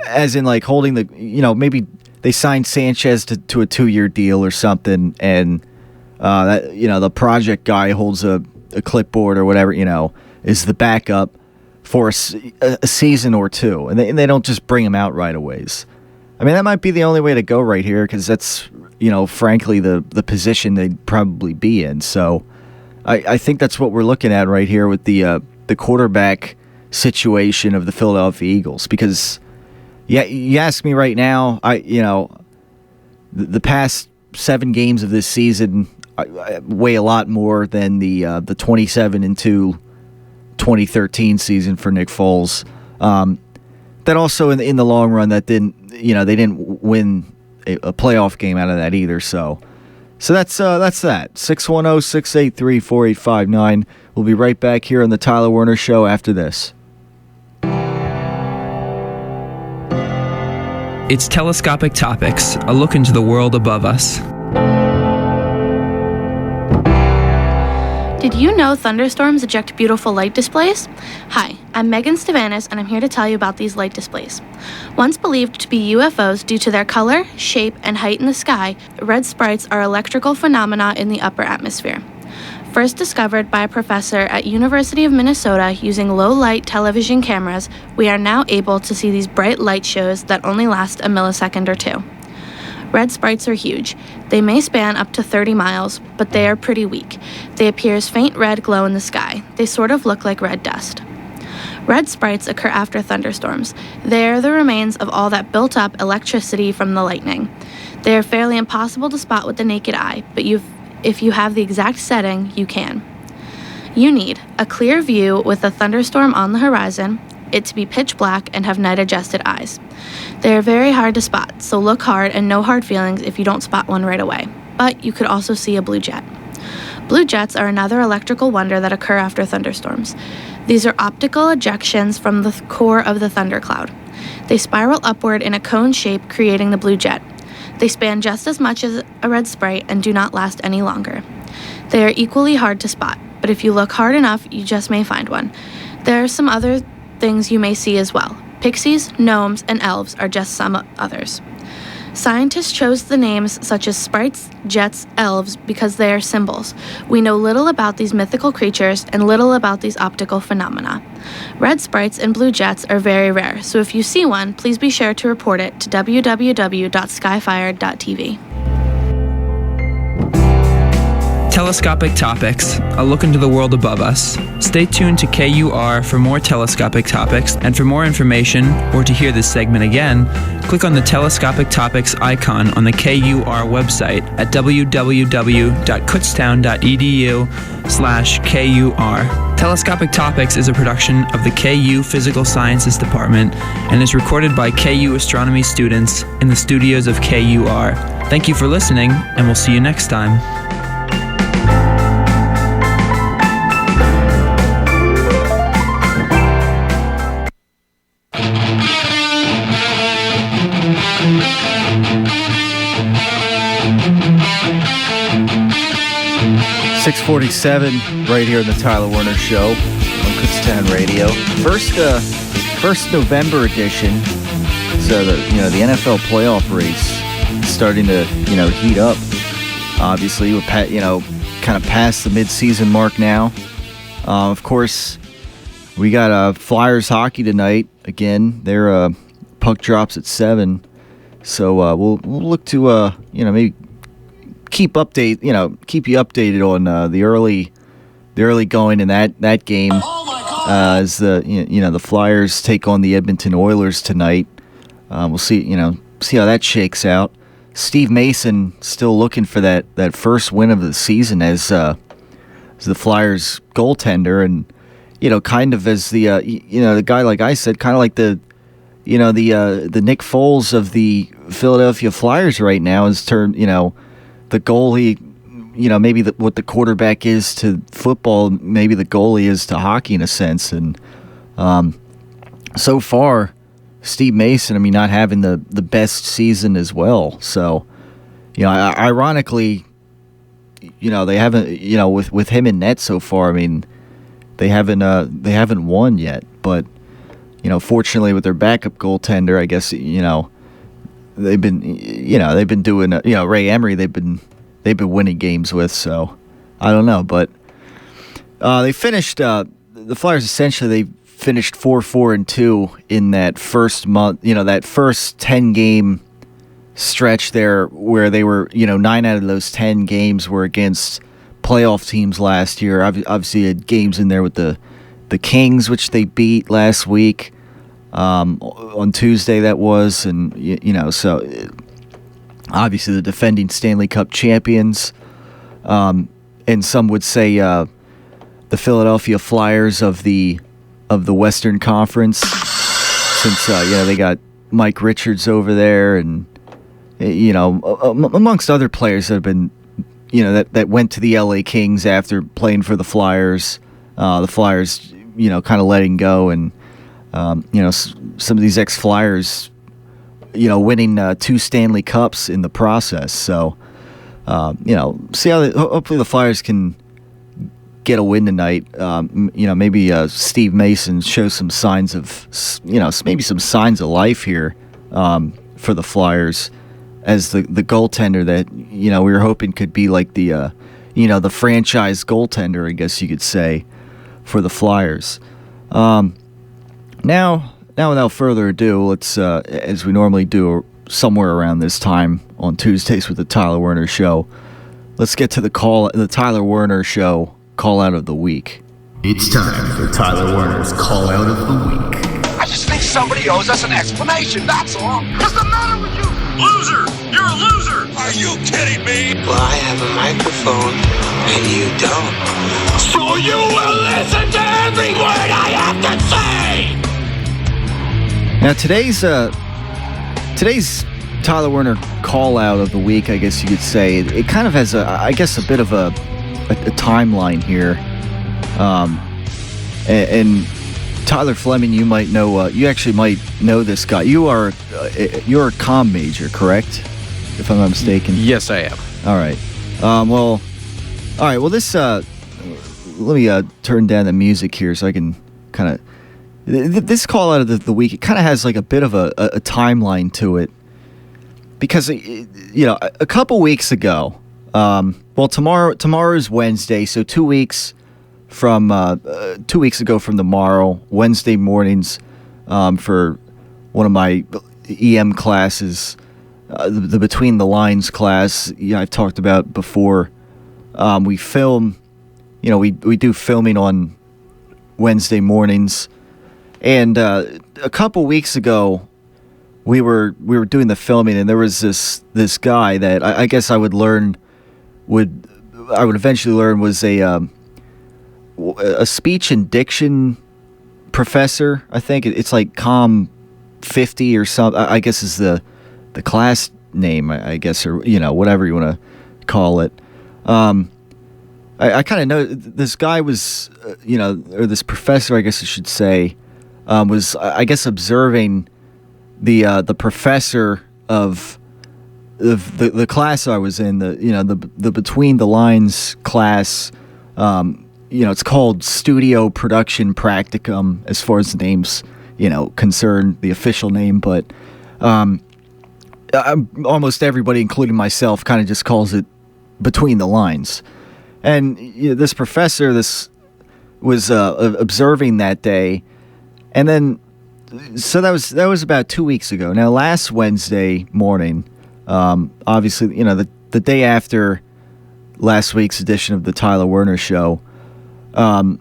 as in like holding the, maybe they signed Sanchez to a 2-year deal or something, and that the project guy holds a clipboard or whatever, is the backup for a season or two, and they don't just bring him out right away. I mean, that might be the only way to go right here, because that's, frankly, the position they'd probably be in. So I think that's what we're looking at right here with the quarterback situation of the Philadelphia Eagles. Because, you ask me right now, the past 7 games of this season weigh a lot more than the 27-2 2013 season for Nick Foles. That also in the long run, that didn't, they didn't win a playoff game out of that either. So that's that. 610-683-4859. We'll be right back here on the Tyler Werner Show after this. It's Telescopic Topics, a look into the world above us. Did you know thunderstorms eject beautiful light displays? Hi, I'm Megan Stavanis, and I'm here to tell you about these light displays. Once believed to be UFOs due to their color, shape, and height in the sky, red sprites are electrical phenomena in the upper atmosphere. First discovered by a professor at University of Minnesota using low-light television cameras, we are now able to see these bright light shows that only last a millisecond or two. Red sprites are huge. They may span up to 30 miles, but they are pretty weak. They appear as faint red glow in the sky. They sort of look like red dust. Red sprites occur after thunderstorms. They are the remains of all that built up electricity from the lightning. They are fairly impossible to spot with the naked eye, but if you have the exact setting, you can. You need a clear view with a thunderstorm on the horizon, it to be pitch black, and have night-adjusted eyes. They are very hard to spot, so look hard and no hard feelings if you don't spot one right away. But you could also see a blue jet. Blue jets are another electrical wonder that occur after thunderstorms. These are optical ejections from the core of the thundercloud. They spiral upward in a cone shape, creating the blue jet. They span just as much as a red sprite and do not last any longer. They are equally hard to spot, but if you look hard enough, you just may find one. There are some other things you may see as well. Pixies, gnomes, and elves are just some others. Scientists chose the names such as sprites, jets, elves because they are symbols. We know little about these mythical creatures and little about these optical phenomena. Red sprites and blue jets are very rare, so if you see one, please be sure to report it to www.skyfire.tv. Telescopic Topics, a look into the world above us. Stay tuned to KUR for more telescopic topics, and for more information, or to hear this segment again, click on the Telescopic Topics icon on the KUR website at www.kutztown.edu/KUR. Telescopic Topics is a production of the KU Physical Sciences Department and is recorded by KU astronomy students in the studios of KUR. Thank you for listening, and we'll see you next time. 6:47 right here on the Tyler Werner Show on Kutztown Radio. First November edition. So the NFL playoff race is starting to heat up. Obviously, we're kind of past the mid-season mark now. Of course, we got Flyers hockey tonight. Again, their puck drops at 7. So we'll look to maybe keep you updated on the early going in that game as the Flyers take on the Edmonton Oilers tonight. We'll see how that shakes out. Steve Mason still looking for that first win of the season as the Flyers goaltender, and kind of as the the guy, like I said, kind of like the Nick Foles of the Philadelphia Flyers right now is turned the goalie, maybe what the quarterback is to football, maybe the goalie is to hockey in a sense. And so far, Steve Mason, not having the best season as well. So, ironically, they haven't, with him in net so far, they haven't won yet. But fortunately with their backup goaltender, I guess they've been doing Ray Emery. They've been winning games with. So I don't know, but they finished the Flyers essentially. They finished 4-4-2 in that first month. That first 10-game stretch there, where they were 9 out of those 10 games were against playoff teams last year. Obviously, had games in there with the Kings, which they beat last week on Tuesday. That was, and so obviously the defending Stanley Cup champions, and some would say the Philadelphia Flyers of the Western Conference, since they got Mike Richards over there, and amongst other players that have been that went to the LA Kings after playing for the Flyers. The Flyers kind of letting go, and some of these ex-Flyers winning 2 Stanley Cups in the process. So see how hopefully the Flyers can get a win tonight. Maybe Steve Mason shows some signs of maybe some signs of life here for the Flyers as the goaltender that we were hoping could be like the the franchise goaltender, I guess you could say, for the Flyers. Now without further ado, let's as we normally do somewhere around this time on Tuesdays with the Tyler Werner Show, let's get to the Tyler Werner Show call out of the week. It's time for Tyler Werner's call out of the week. I just think somebody owes us an explanation, that's all. What's the matter with you? Loser! You're a loser! Are you kidding me? Well, I have a microphone, and you don't. So you will listen to every word I have to say! Now today's Tyler Werner call out of the week, I guess you could say, it kind of has a bit of a timeline here, and Tyler Fleming, you might know. You actually might know this guy. You're a comm major, correct? If I'm not mistaken. Yes, I am. All right. Well, this. Let me turn down the music here so I can kind of. This call out of the week, it kind of has like a bit of a timeline to it, because a couple weeks ago. Tomorrow is Wednesday, so 2 weeks from 2 weeks ago from tomorrow, Wednesday mornings, for one of my EM classes, the Between the Lines class. I've talked about before. We film, we do filming on Wednesday mornings, and a couple weeks ago, we were doing the filming, and there was this guy that I guess I would eventually learn was a speech and diction professor. I think it's like COM 50 or something. I guess is the class name, I guess, or whatever you want to call it. I kind of know this guy was or this professor, I guess I should say, was I guess observing the professor of the class I was in, the Between the Lines class. It's called Studio Production Practicum as far as the name's concerned, the official name, but almost everybody, including myself, kind of just calls it Between the Lines. And this professor was observing that day, and then so that was about 2 weeks ago. Now last Wednesday morning, obviously, the day after last week's edition of the Tyler Werner Show, Professor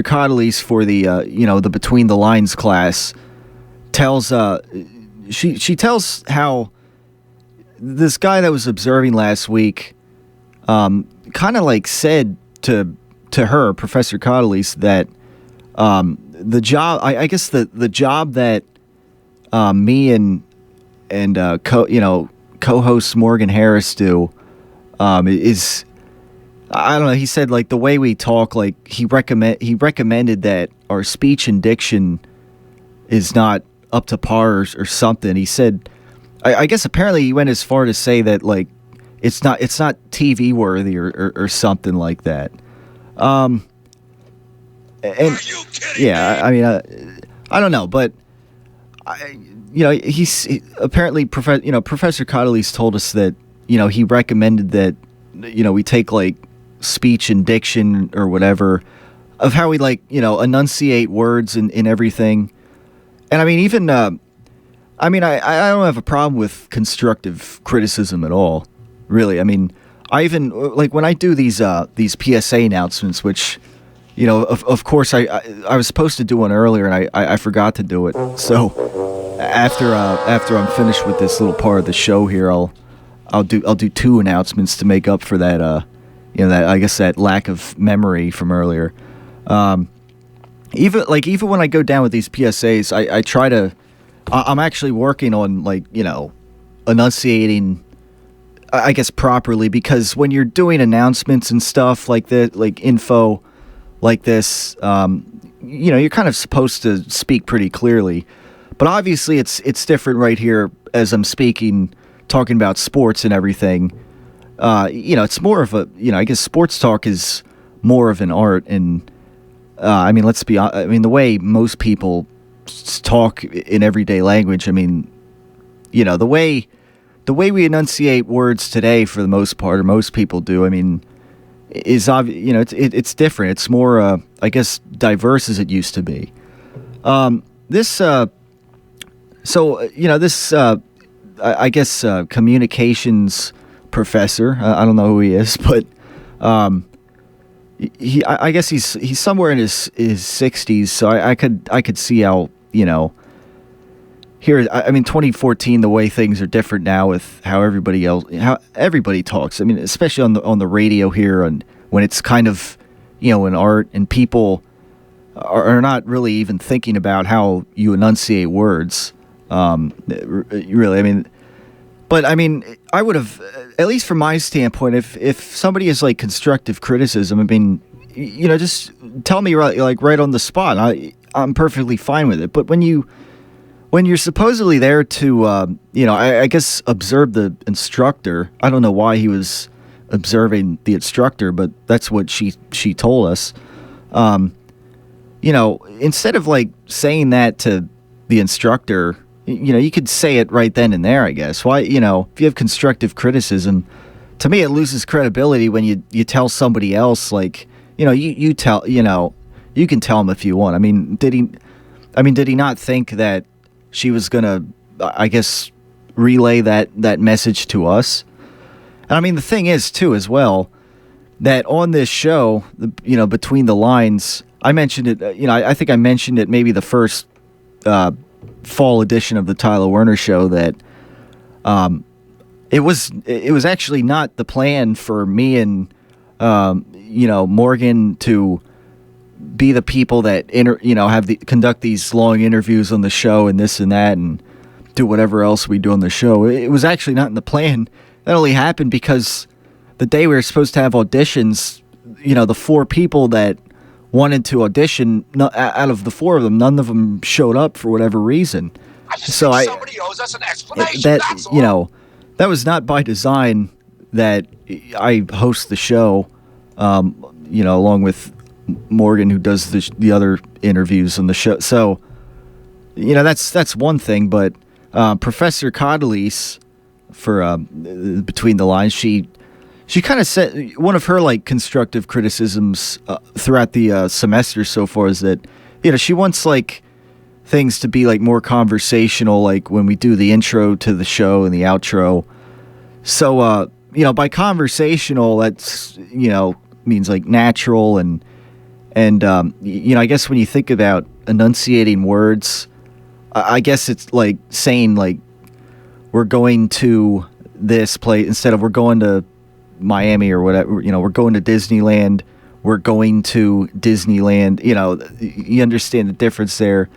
Cotterlease for the the Between the Lines class tells she tells how this guy that was observing last week kind of like said to her, Professor Cotterlease, that the job, I guess the job that me and co-host Morgan Harris do is, I don't know, he said like the way we talk, like he recommended that our speech and diction is not up to par or something. He said, I guess apparently he went as far to say that like it's not TV worthy or something like that. and yeah, I mean, I don't know, but apparently Professor Cottley's told us that he recommended that we take like speech and diction or whatever of how we enunciate words in everything. And I mean, even I don't have a problem with constructive criticism at all, really. I mean, I even when I do these PSA announcements, which of course I was supposed to do one earlier and I forgot to do it. So after I'm finished with this little part of the show here, I'll do 2 announcements to make up for that that I guess that lack of memory from earlier. Even when I go down with these PSAs, I try to. I'm actually working on enunciating, I guess, properly, because when you're doing announcements and stuff like that, like info like this, you're kind of supposed to speak pretty clearly. But obviously, it's different right here as I'm talking about sports and everything. It's more of a I guess sports talk is more of an art, and I mean, let's be honest. I mean, the way most people talk in everyday language. I mean, the way we enunciate words today, for the most part, or most people do. I mean, is obvious. It's different. It's more, I guess, diverse as it used to be. I guess communications professor. I don't know who he is, but I guess he's somewhere in his 60s. So I could see how here. I mean, 2014. The way things are different now with how everybody talks. I mean, especially on the radio here, and when it's kind of an art, and people are not really even thinking about how you enunciate words. Really, I mean. But I mean, I would have, at least from my standpoint, if somebody is like constructive criticism, I mean, just tell me right on the spot. I'm perfectly fine with it. But when you're supposedly there to, I guess observe the instructor. I don't know why he was observing the instructor, but that's what she told us. Instead of like saying that to the instructor. You could say it right then and there, I guess. Why, if you have constructive criticism, to me it loses credibility when you tell somebody else, like, you tell, you can tell him if you want. I mean, did he not think that she was gonna, I guess, relay that message to us? And I mean, the thing is too, as well, that on this show, between the lines, I mentioned it. I think I mentioned it maybe the first fall edition of the Tyler Werner Show, that it was actually not the plan for me and Morgan to be the people that conduct these long interviews on the show and this and that and do whatever else we do on the show. It was actually not in the plan. That only happened because the day we were supposed to have auditions, the 4 people that wanted to audition, out of the 4 of them, none of them showed up for whatever reason. So somebody owes us an explanation. That was not by design that I host the show, along with Morgan, who does the other interviews on the show. So, that's one thing. But Professor Codley's, for Between the Lines, she kind of said one of her like constructive criticisms throughout the semester so far is that she wants like things to be like more conversational, like when we do the intro to the show and the outro. So by conversational, that's means like natural and I guess when you think about enunciating words, I guess it's like saying like we're going to this place instead of we're going to Miami or whatever, we're going to Disneyland, we're going to Disneyland, you understand the difference there.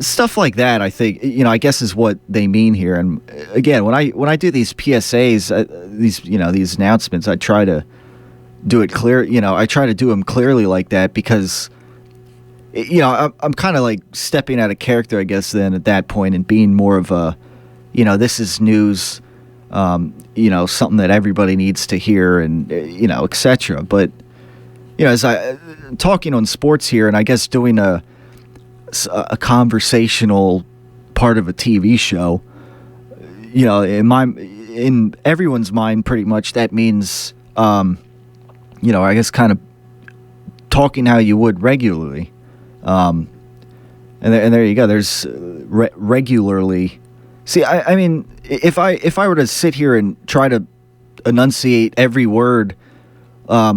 Stuff like that, I think, I guess is what they mean here. And again, when I do these PSAs, these announcements, I try to do it clear, I try to do them clearly like that because, I'm kind of like stepping out of character, I guess, then at that point and being more of a, this is news, something that everybody needs to hear and, etc. But, as I talking on sports here, and I guess doing a conversational part of a TV show, in everyone's mind, pretty much that means, I guess kind of talking how you would regularly, and there you go. There's regularly. See, I mean, if I were to sit here and try to enunciate every word, I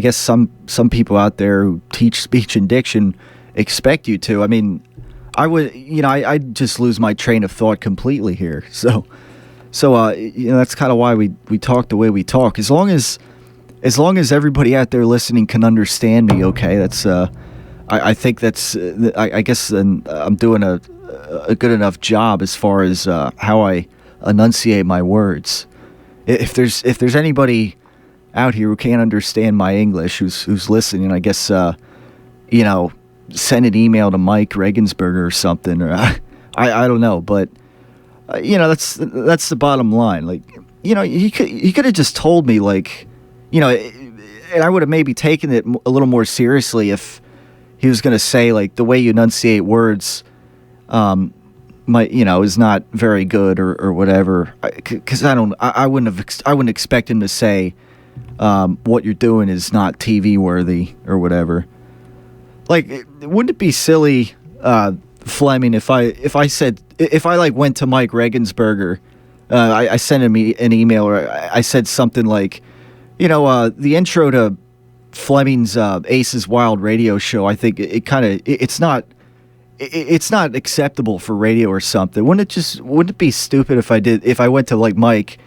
guess some people out there who teach speech and diction expect you to. I mean, I would, I'd just lose my train of thought completely here. So that's kind of why we talk the way we talk. As long as everybody out there listening can understand me, okay, that's I think that's I guess I'm doing a good enough job as far as how I enunciate my words. If there's anybody out here who can't understand my English who's listening, I guess send an email to Mike Regensberger or something, or I don't know, but that's the bottom line. Like, he could have just told me, like, and I would have maybe taken it a little more seriously if he was going to say, like, the way you enunciate words is not very good or whatever, because I wouldn't expect him to say what you're doing is not TV worthy or whatever. Like, wouldn't it be silly, Fleming, if I went to Mike Regensberger, I sent him an email, or I said something like, the intro to Fleming's Aces Wild radio show, I think it's not acceptable for radio or something. Wouldn't it be stupid if I went to, like, Mike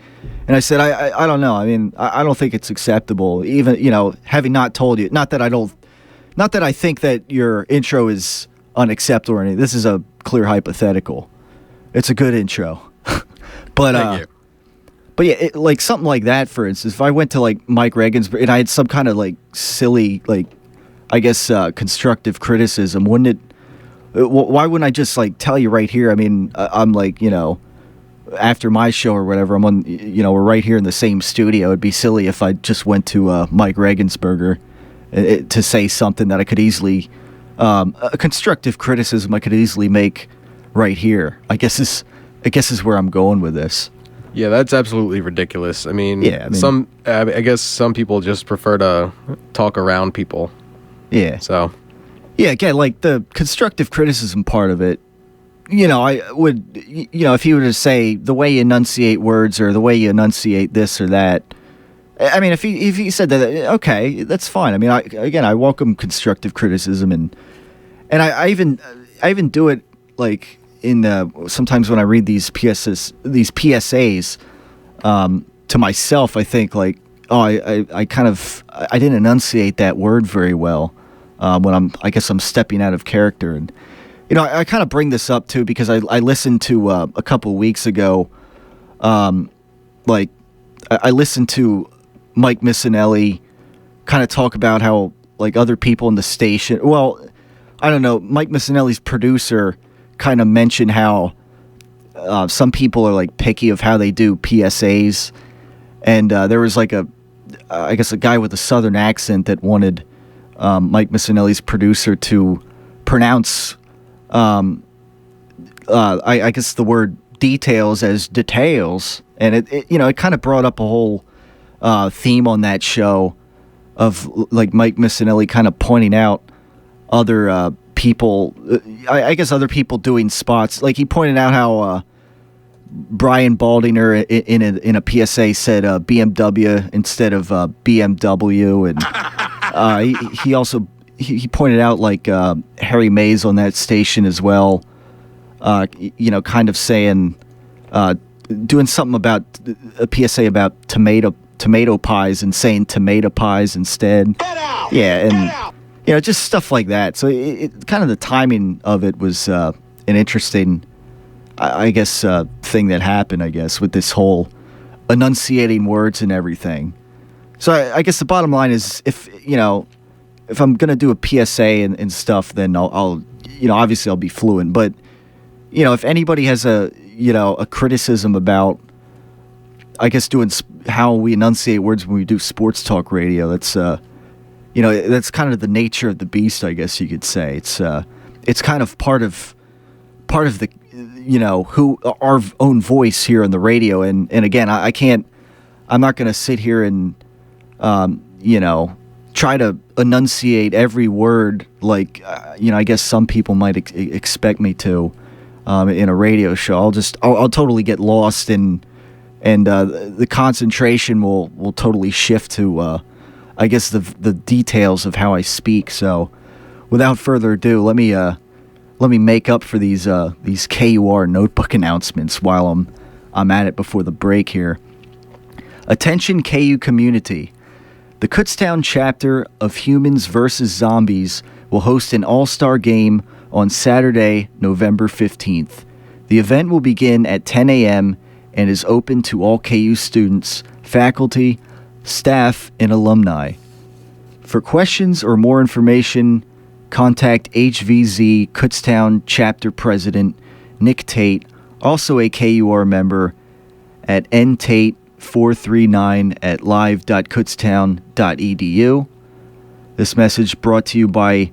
and I said, I don't know. I mean, I don't think it's acceptable, even, having not told you, not that I think that your intro is unacceptable or anything. This is a clear hypothetical. It's a good intro. But yeah, like something like that, for instance, if I went to, like, Mike Regensberg and I had some kind of, like, silly, like, I guess constructive criticism, wouldn't it? Why wouldn't I just, like, tell you right here? I mean, I'm like, after my show or whatever, I'm on, we're right here in the same studio. It'd be silly if I just went to Mike Regensberger to say something that I could easily, a constructive criticism I could easily make right here. I guess is where I'm going with this. Yeah, that's absolutely ridiculous. I mean, I guess some people just prefer to talk around people. Yeah. So. Yeah, again, like the constructive criticism part of it, I would, if you were to say the way you enunciate words or the way you enunciate this or that, I mean, if he said that, okay, that's fine. I mean, I welcome constructive criticism, and I even do it, like, in sometimes when I read these PSAs to myself, I think, like, I didn't enunciate that word very well when I guess I'm stepping out of character. And I kind of bring this up too because I listened to a couple weeks ago, like, I listened to Mike Missinelli kind of talk about how, like, other people in the station, well, I don't know, Mike Missinelli's producer kind of mentioned how some people are, like, picky of how they do PSAs, and there was, like, I guess a guy with a southern accent that wanted Mike Missinelli's producer to pronounce I guess the word details as details, and it kind of brought up a whole theme on that show of, like, Mike Missinelli kind of pointing out other people, I guess other people doing spots. Like, he pointed out how Brian Baldinger in a PSA said BMW instead of BMW, and he also he pointed out, like, Harry Mays on that station as well, kind of saying, doing something about a PSA about tomato pies and saying tomato pies instead. Yeah, and just stuff like that. So it kind of the timing of it was an interesting, I guess, thing that happened, I guess, with this whole enunciating words and everything. So I guess the bottom line is, if I'm gonna do a PSA and stuff, then I'll obviously I'll be fluent. But if anybody has a criticism about, I guess, doing how we enunciate words when we do sports talk radio. That's that's kind of the nature of the beast, I guess you could say. It's kind of part of the who our own voice here on the radio. And again, I'm not going to sit here and try to enunciate every word like I guess some people might expect me to in a radio show. I'll totally get lost and the concentration will totally shift to I guess the details of how I speak. So without further ado, let me make up for these KUR notebook announcements while I'm at it before the break here. Attention KU community. The Kutztown chapter of Humans vs. Zombies will host an all-star game on Saturday, November 15th. The event will begin at 10 a.m. and is open to all KU students, faculty, staff, and alumni. For questions or more information, contact HVZ Kutztown Chapter President Nick Tate, also a KUR member, at ntate439@live.kutztown.edu. This message brought to you by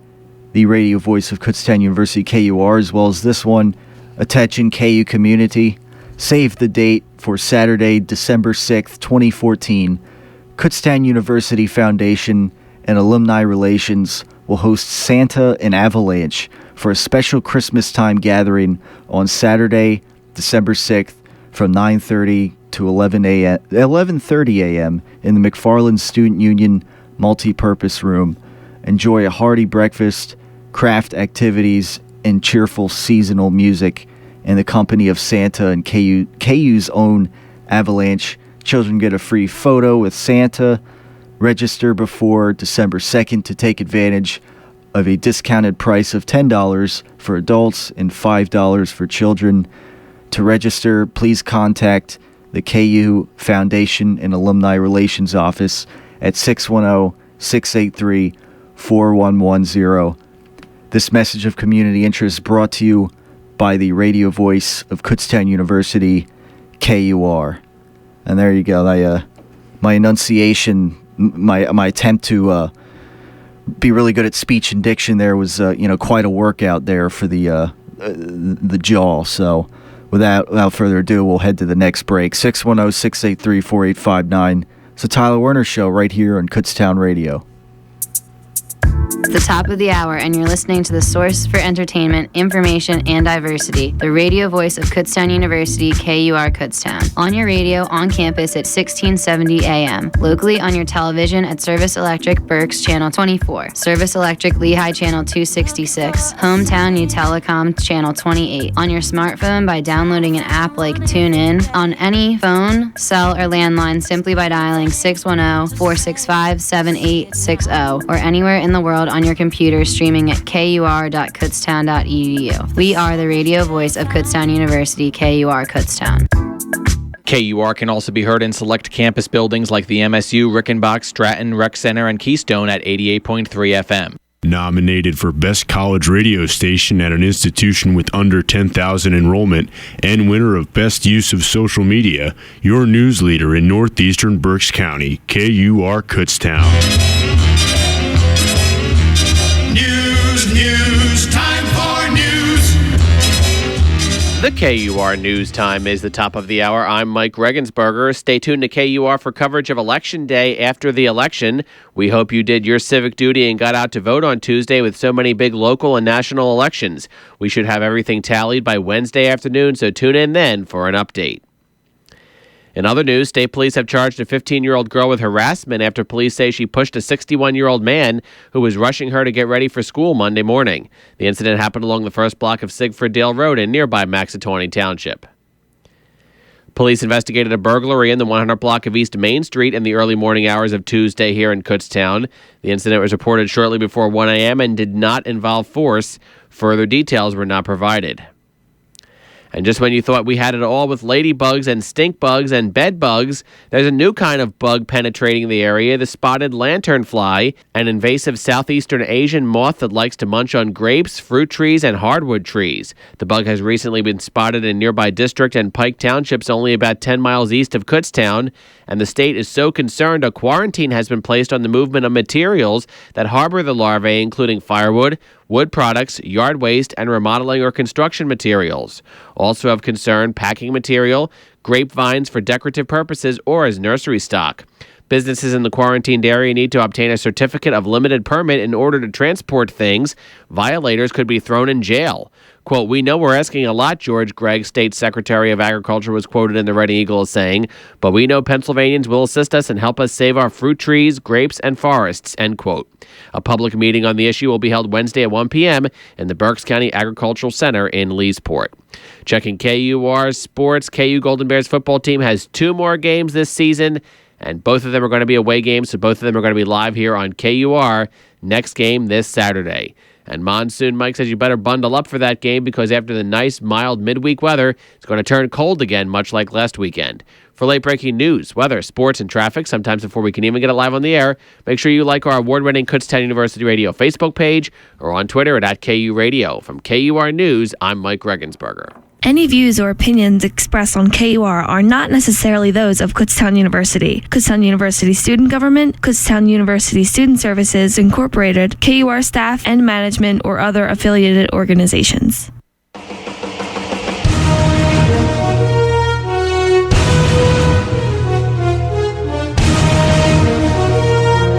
the radio voice of Kutztown University KUR, as well as this one. Attention KU community. Save the date for Saturday, December 6th, 2014. Kutztown University Foundation and Alumni Relations will host Santa and Avalanche for a special Christmas time gathering on Saturday, December 6th from 9:30 to 11:30 a.m. in the McFarland Student Union Multi-Purpose Room. Enjoy a hearty breakfast, craft activities, and cheerful seasonal music in the company of Santa and KU's own Avalanche. Children get a free photo with Santa. Register before December 2nd to take advantage of a discounted price of $10 for adults and $5 for children. To register, please contact the KU Foundation and Alumni Relations Office at 610-683-4110. This message of community interest brought to you by the radio voice of Kutztown University, KUR. And there you go. My enunciation, my attempt to be really good at speech and diction there was quite a workout there for the jaw. So without further ado, we'll head to the next break. 610-683-4859. It's the Tyler Werner Show right here on Kutztown Radio. The top of the hour, and you're listening to the source for entertainment, information, and diversity, the radio voice of Kutztown University, KUR Kutztown. On your radio, on campus at 1670 AM. Locally on your television at Service Electric Berks Channel 24, Service Electric Lehigh Channel 266, Hometown U Telecom Channel 28. On your smartphone by downloading an app like TuneIn. On any phone, cell, or landline simply by dialing 610-465-7860, or anywhere in the world on your computer streaming at kur.kutztown.edu. We are the radio voice of Kutztown University, KUR Kutztown. KUR can also be heard in select campus buildings like the MSU, Rickenbach, Stratton, Rec Center, and Keystone at 88.3 FM. Nominated for Best College Radio Station at an institution with under 10,000 enrollment and winner of Best Use of Social Media, your news leader in northeastern Berks County, KUR Kutztown. News, time for news. The KUR News Time is the top of the hour. I'm Mike Regensberger. Stay tuned to KUR for coverage of Election Day after the election. We hope you did your civic duty and got out to vote on Tuesday with so many big local and national elections. We should have everything tallied by Wednesday afternoon, so tune in then for an update. In other news, state police have charged a 15-year-old girl with harassment after police say she pushed a 61-year-old man who was rushing her to get ready for school Monday morning. The incident happened along the first block of Sigford Dale Road in nearby Maxatawny Township. Police investigated a burglary in the 100 block of East Main Street in the early morning hours of Tuesday here in Kutztown. The incident was reported shortly before 1 a.m. and did not involve force. Further details were not provided. And just when you thought we had it all with ladybugs and stink bugs and bed bugs, there's a new kind of bug penetrating the area, the spotted lanternfly, an invasive southeastern Asian moth that likes to munch on grapes, fruit trees, and hardwood trees. The bug has recently been spotted in nearby District and Pike Townships only about 10 miles east of Kutztown, and the state is so concerned a quarantine has been placed on the movement of materials that harbor the larvae, including firewood, wood products, yard waste, and remodeling or construction materials. Also of concern, packing material, grapevines for decorative purposes or as nursery stock. Businesses in the quarantined area need to obtain a certificate of limited permit in order to transport things. Violators could be thrown in jail. Quote, "We know we're asking a lot," George Gregg, State Secretary of Agriculture, was quoted in the Reading Eagle as saying, "but we know Pennsylvanians will assist us and help us save our fruit trees, grapes, and forests," end quote. A public meeting on the issue will be held Wednesday at 1 p.m. in the Berks County Agricultural Center in Leesport. Checking KUR sports, KU Golden Bears football team has 2 more games this season, and both of them are going to be away games, so both of them are going to be live here on KUR. Next game this Saturday. And Monsoon Mike says you better bundle up for that game because after the nice, mild midweek weather, it's going to turn cold again, much like last weekend. For late-breaking news, weather, sports, and traffic, sometimes before we can even get it live on the air, make sure you like our award-winning Kutztown University Radio Facebook page or on Twitter at @KU Radio. From KUR News, I'm Mike Regensberger. Any views or opinions expressed on KUR are not necessarily those of Kutztown University, Kutztown University Student Government, Kutztown University Student Services, Incorporated, KUR staff and management, or other affiliated organizations.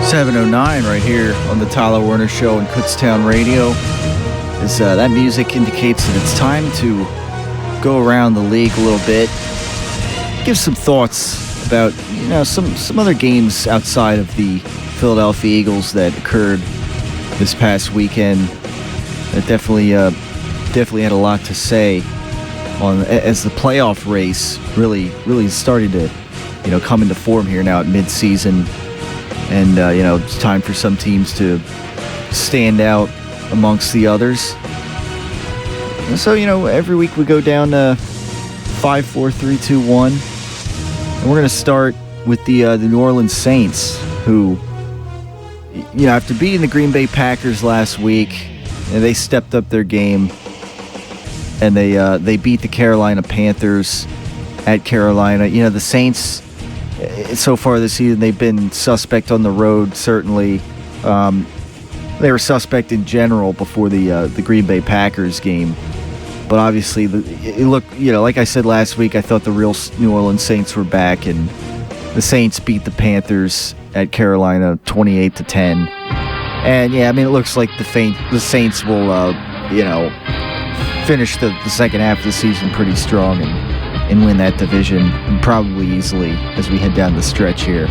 7:09 right here on the Tyler Werner Show on Kutztown Radio. That music indicates that it's time to go around the league a little bit, give some thoughts about some other games outside of the Philadelphia Eagles that occurred this past weekend. That definitely had a lot to say on as the playoff race really started to come into form here now at mid-season, and it's time for some teams to stand out amongst the others. And so, every week we go down to 5, 4, 3, 2, 1. And we're going to start with the New Orleans Saints, who, after beating the Green Bay Packers last week, they stepped up their game, and they beat the Carolina Panthers at Carolina. The Saints, so far this season, they've been suspect on the road, certainly. They were suspect in general before the Green Bay Packers game. But obviously, like I said last week, I thought the real New Orleans Saints were back, and the Saints beat the Panthers at Carolina 28-10. And it looks like the Saints will, finish the second half of the season pretty strong and win that division, and probably easily as we head down the stretch here.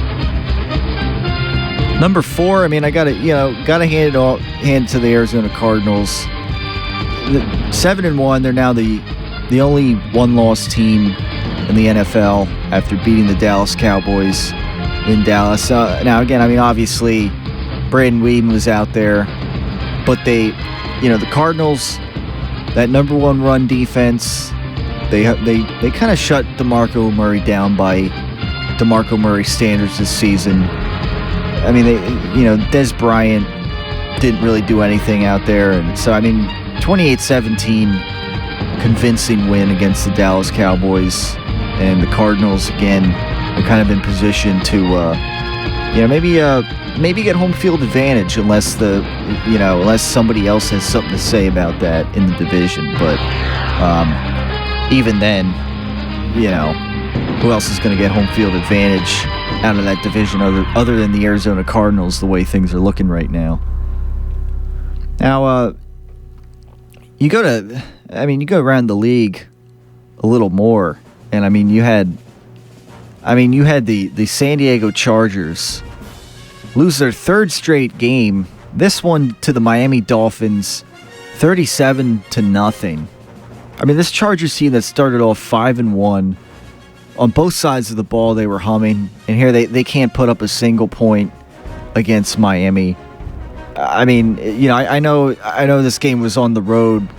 Number 4, I gotta hand it to the Arizona Cardinals. 7-1, they're now the only one-loss team in the NFL after beating the Dallas Cowboys in Dallas. Now again, obviously Brandon Weeden was out there, but the Cardinals, that number 1 run defense, they kind of shut DeMarco Murray down by DeMarco Murray standards this season. Des Bryant didn't really do anything out there, and so 28-17 convincing win against the Dallas Cowboys, and the Cardinals again are kind of in position to maybe get home field advantage unless somebody else has something to say about that in the division. But even then, who else is going to get home field advantage out of that division other than the Arizona Cardinals, the way things are looking right now. Now, you go around the league a little more, and you had the San Diego Chargers lose their 3rd straight game. This one to the Miami Dolphins, 37-0. This Chargers team that started off 5-1. On both sides of the ball, they were humming, and here they can't put up a single point against Miami. I know this game was on the road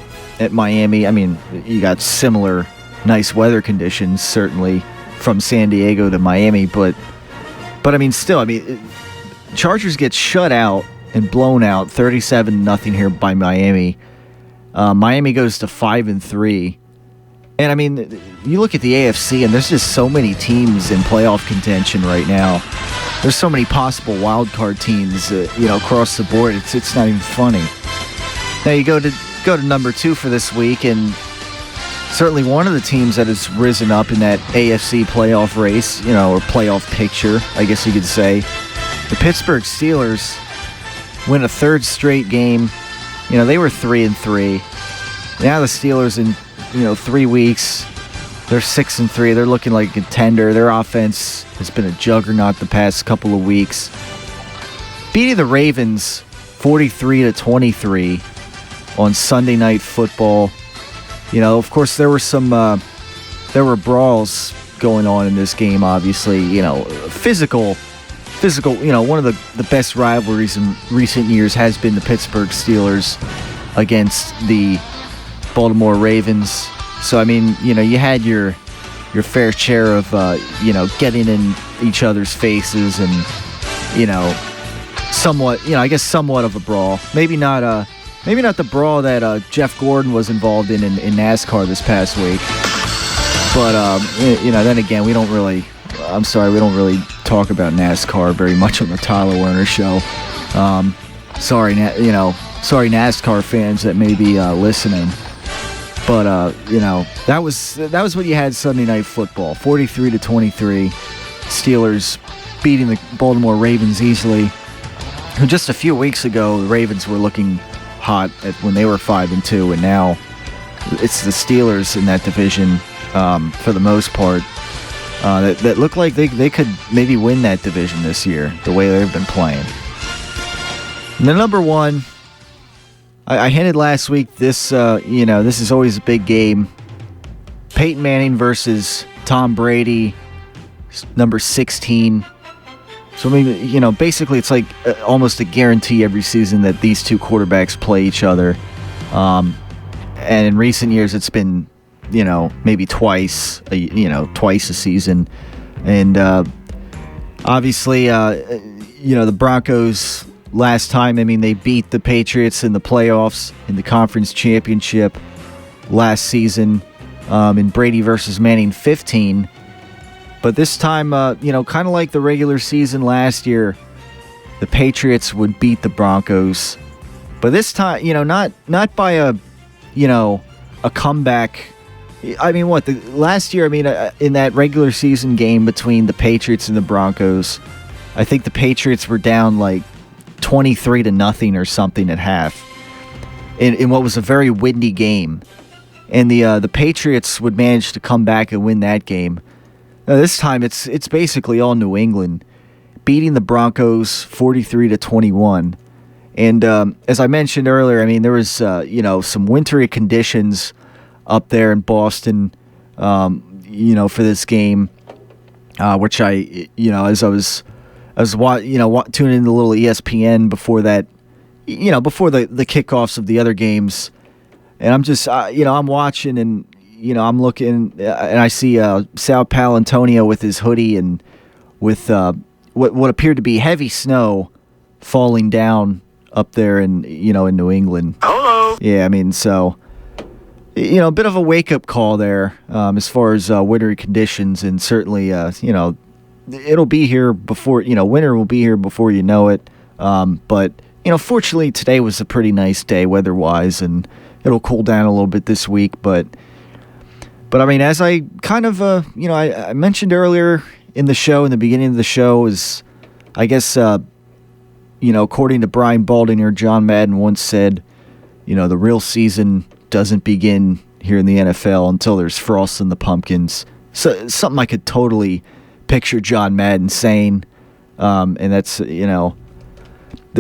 at Miami. I mean, you got similar nice weather conditions, certainly, from San Diego to Miami, but I mean, still, Chargers get shut out and blown out 37-0 here by Miami. Miami goes to 5-3. And I mean, you look at the AFC and there's just so many teams in playoff contention right now. There's so many possible wild card teams, across the board. It's not even funny. Now you go to number 2 for this week, and certainly one of the teams that has risen up in that AFC playoff race, or playoff picture, I guess you could say. The Pittsburgh Steelers win a third straight game. They were 3-3. Now the Steelers in 3 weeks, they're 6-3. They're looking like a contender. Their offense has been a juggernaut the past couple of weeks. Beating the Ravens 43-23 on Sunday Night Football. Of course, there were brawls going on in this game. Obviously, physical. One of the best rivalries in recent years has been the Pittsburgh Steelers against the Baltimore Ravens. So I mean, you had your fair share of getting in each other's faces and somewhat of a brawl. Maybe not the brawl that Jeff Gordon was involved in NASCAR this past week. But then again, we don't really talk about NASCAR very much on the Tyler Werner Show. Sorry NASCAR fans that may be listening. But that was what you had Sunday Night Football. 43-23, Steelers beating the Baltimore Ravens easily. Who just a few weeks ago the Ravens were looking hot when they were 5-2, and now it's the Steelers in that division for the most part that look like they could maybe win that division this year, the way they've been playing. And the number 1, I hinted last week, this is always a big game. Peyton Manning versus Tom Brady, number 16. So basically it's like almost a guarantee every season that these two quarterbacks play each other. And in recent years it's been, maybe twice a season. And obviously, the Broncos last time, they beat the Patriots in the playoffs in the conference championship last season in Brady versus Manning 15. But this time, kind of like the regular season last year, the Patriots would beat the Broncos. But this time, not by a comeback. Last year, in that regular season game between the Patriots and the Broncos, I think the Patriots were down like 23-0 or something at half in what was a very windy game. And the Patriots would manage to come back and win that game. Now, this time, it's basically all New England, beating the Broncos 43-21. And as I mentioned earlier, there was some wintry conditions up there in Boston, for this game, which I as I was tuning in a little ESPN before that, before the kickoffs of the other games, and I'm just I'm watching and I'm looking and I see Sal Paolantonio with his hoodie and with what appeared to be heavy snow falling down up there in New England. Hello. Yeah, so a bit of a wake up call there as far as wintry conditions, and certainly it'll be here before winter will be here before you know it. But fortunately today was a pretty nice day weather wise, and it'll cool down a little bit this week. But as I kind of I mentioned earlier in the show, in the beginning of the show, is I guess according to Brian Baldinger, John Madden once said, the real season doesn't begin here in the NFL until there's frost in the pumpkins. So something I could totally picture John Madden saying, and that's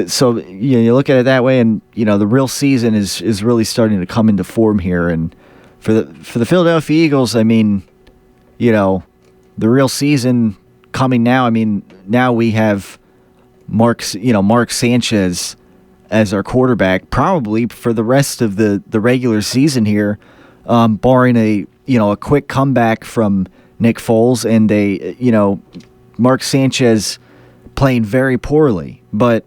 so you look at it that way, and the real season is really starting to come into form here. And for the Philadelphia Eagles, the real season coming now. Now we have Mark Sanchez as our quarterback probably for the rest of the regular season here, barring a quick comeback from Nick Foles and Mark Sanchez playing very poorly. But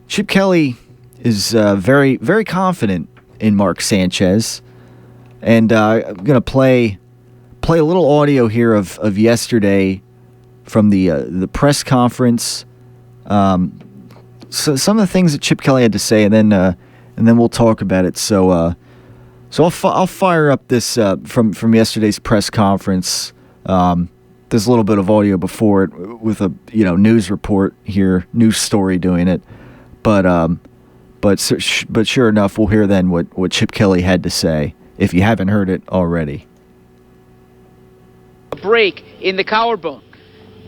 Chip Kelly is very, very confident in Mark Sanchez. And I'm going to play a little audio here of yesterday from the press conference. So some of the things that Chip Kelly had to say, and then we'll talk about it. So I'll fire up this from yesterday's press conference. There's a little bit of audio before it with a news report here, news story doing it, but sure enough, we'll hear then what Chip Kelly had to say if you haven't heard it already. A break in the collarbone.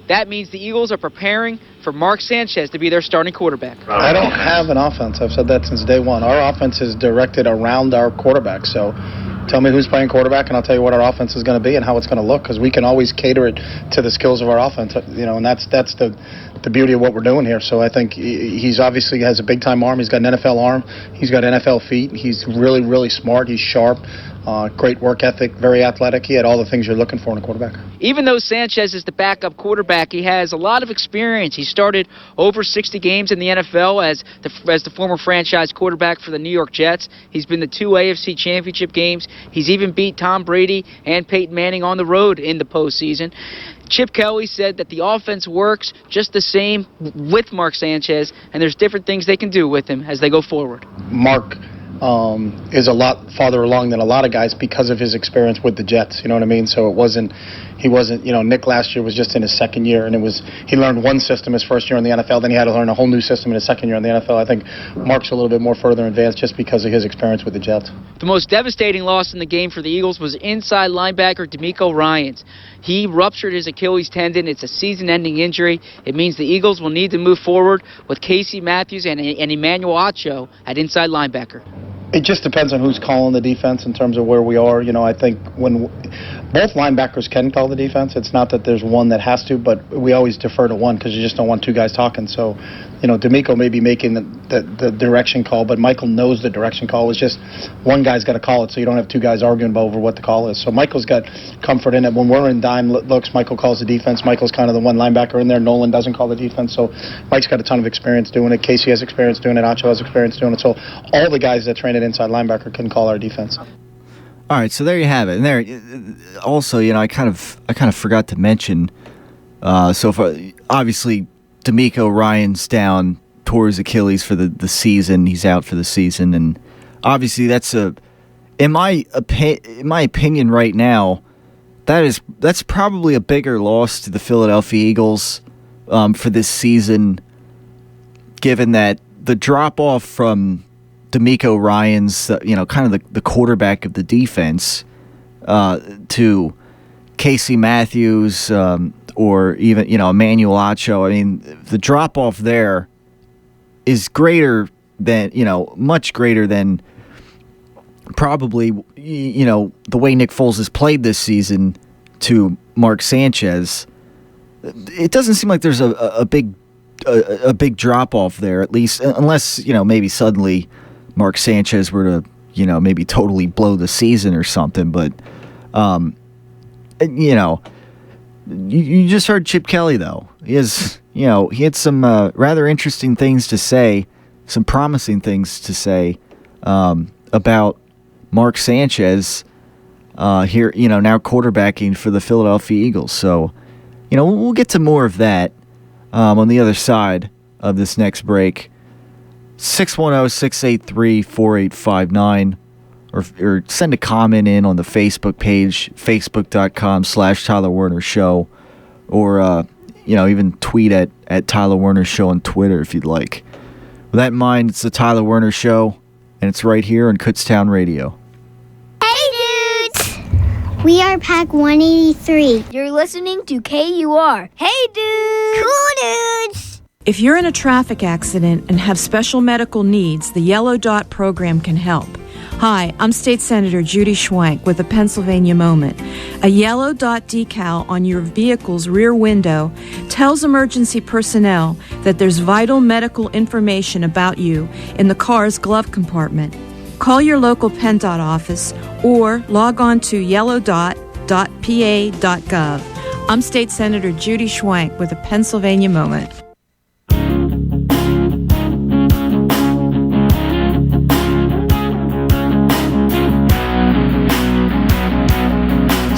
That means the Eagles are preparing for Mark Sanchez to be their starting quarterback. I don't have an offense. I've said that since day one. Our offense is directed around our quarterback. So tell me who's playing quarterback, and I'll tell you what our offense is going to be and how it's going to look, because we can always cater it to the skills of our offense. And that's the beauty of what we're doing here. So I think he's obviously has a big-time arm. He's got an NFL arm. He's got NFL feet. He's really, really smart. He's sharp. Great work ethic, very athletic. He had all the things you're looking for in a quarterback. Even though Sanchez is the backup quarterback, he has a lot of experience. He started over 60 games in the NFL as the former franchise quarterback for the New York Jets. He's been to 2 AFC championship games. He's even beat Tom Brady and Peyton Manning on the road in the postseason. Chip Kelly said that the offense works just the same with Mark Sanchez, and there's different things they can do with him as they go forward. Mark is a lot farther along than a lot of guys because of his experience with the Jets. You know what I mean? So he wasn't, Nick last year was just in his second year, and he learned one system his first year in the NFL, then he had to learn a whole new system in his second year in the NFL. I think Mark's a little bit more further advanced just because of his experience with the Jets. The most devastating loss in the game for the Eagles was inside linebacker DeMeco Ryans. He ruptured his Achilles tendon. It's a season-ending injury. It means the Eagles will need to move forward with Casey Matthews and Emmanuel Acho at inside linebacker. It just depends on who's calling the defense in terms of where we are. I think when both linebackers can call the defense, it's not that there's one that has to, but we always defer to one because you just don't want two guys talking. So, DeMeco may be making the direction call, but Michael knows the direction call. It's just one guy's got to call it, so you don't have two guys arguing over what the call is. So Michael's got comfort in it. When we're in dime looks, Michael calls the defense. Michael's kind of the one linebacker in there. Nolan doesn't call the defense. So Mike's got a ton of experience doing it. Casey has experience doing it. Acho has experience doing it. So all the guys that train at inside linebacker can call our defense. All right, so there you have it. And there, also, I kind of forgot to mention. So far, obviously, DeMeco Ryans down towards Achilles for the season. He's out for the season, and obviously that's in my opinion right now, that's probably a bigger loss to the Philadelphia Eagles for this season, given that the drop off from DeMeco Ryans, kind of the quarterback of the defense, to Casey Matthews, or even, Emmanuel Acho. I mean, the drop-off there is greater than, much greater than probably, the way Nick Foles has played this season to Mark Sanchez. It doesn't seem like there's a big drop-off there, at least, unless, maybe suddenly Mark Sanchez were to, maybe totally blow the season or something. But, you just heard Chip Kelly, though. He had some rather interesting things to say, some promising things to say about Mark Sanchez here, now quarterbacking for the Philadelphia Eagles. So, we'll get to more of that on the other side of this next break. 610-683-4859, or send a comment in on the Facebook page, facebook.com/Tyler Werner Show, or even tweet at Tyler Werner Show on Twitter if you'd like. With that in mind, it's the Tyler Werner Show, and it's right here on Kutztown Radio. Hey dudes! We are Pack 183. You're listening to KUR. Hey dudes! Cool dudes! If you're in a traffic accident and have special medical needs, the Yellow Dot program can help. Hi, I'm State Senator Judy Schwank with a Pennsylvania Moment. A yellow dot decal on your vehicle's rear window tells emergency personnel that there's vital medical information about you in the car's glove compartment. Call your local PennDOT office or log on to yellowdot.pa.gov. I'm State Senator Judy Schwank with a Pennsylvania Moment.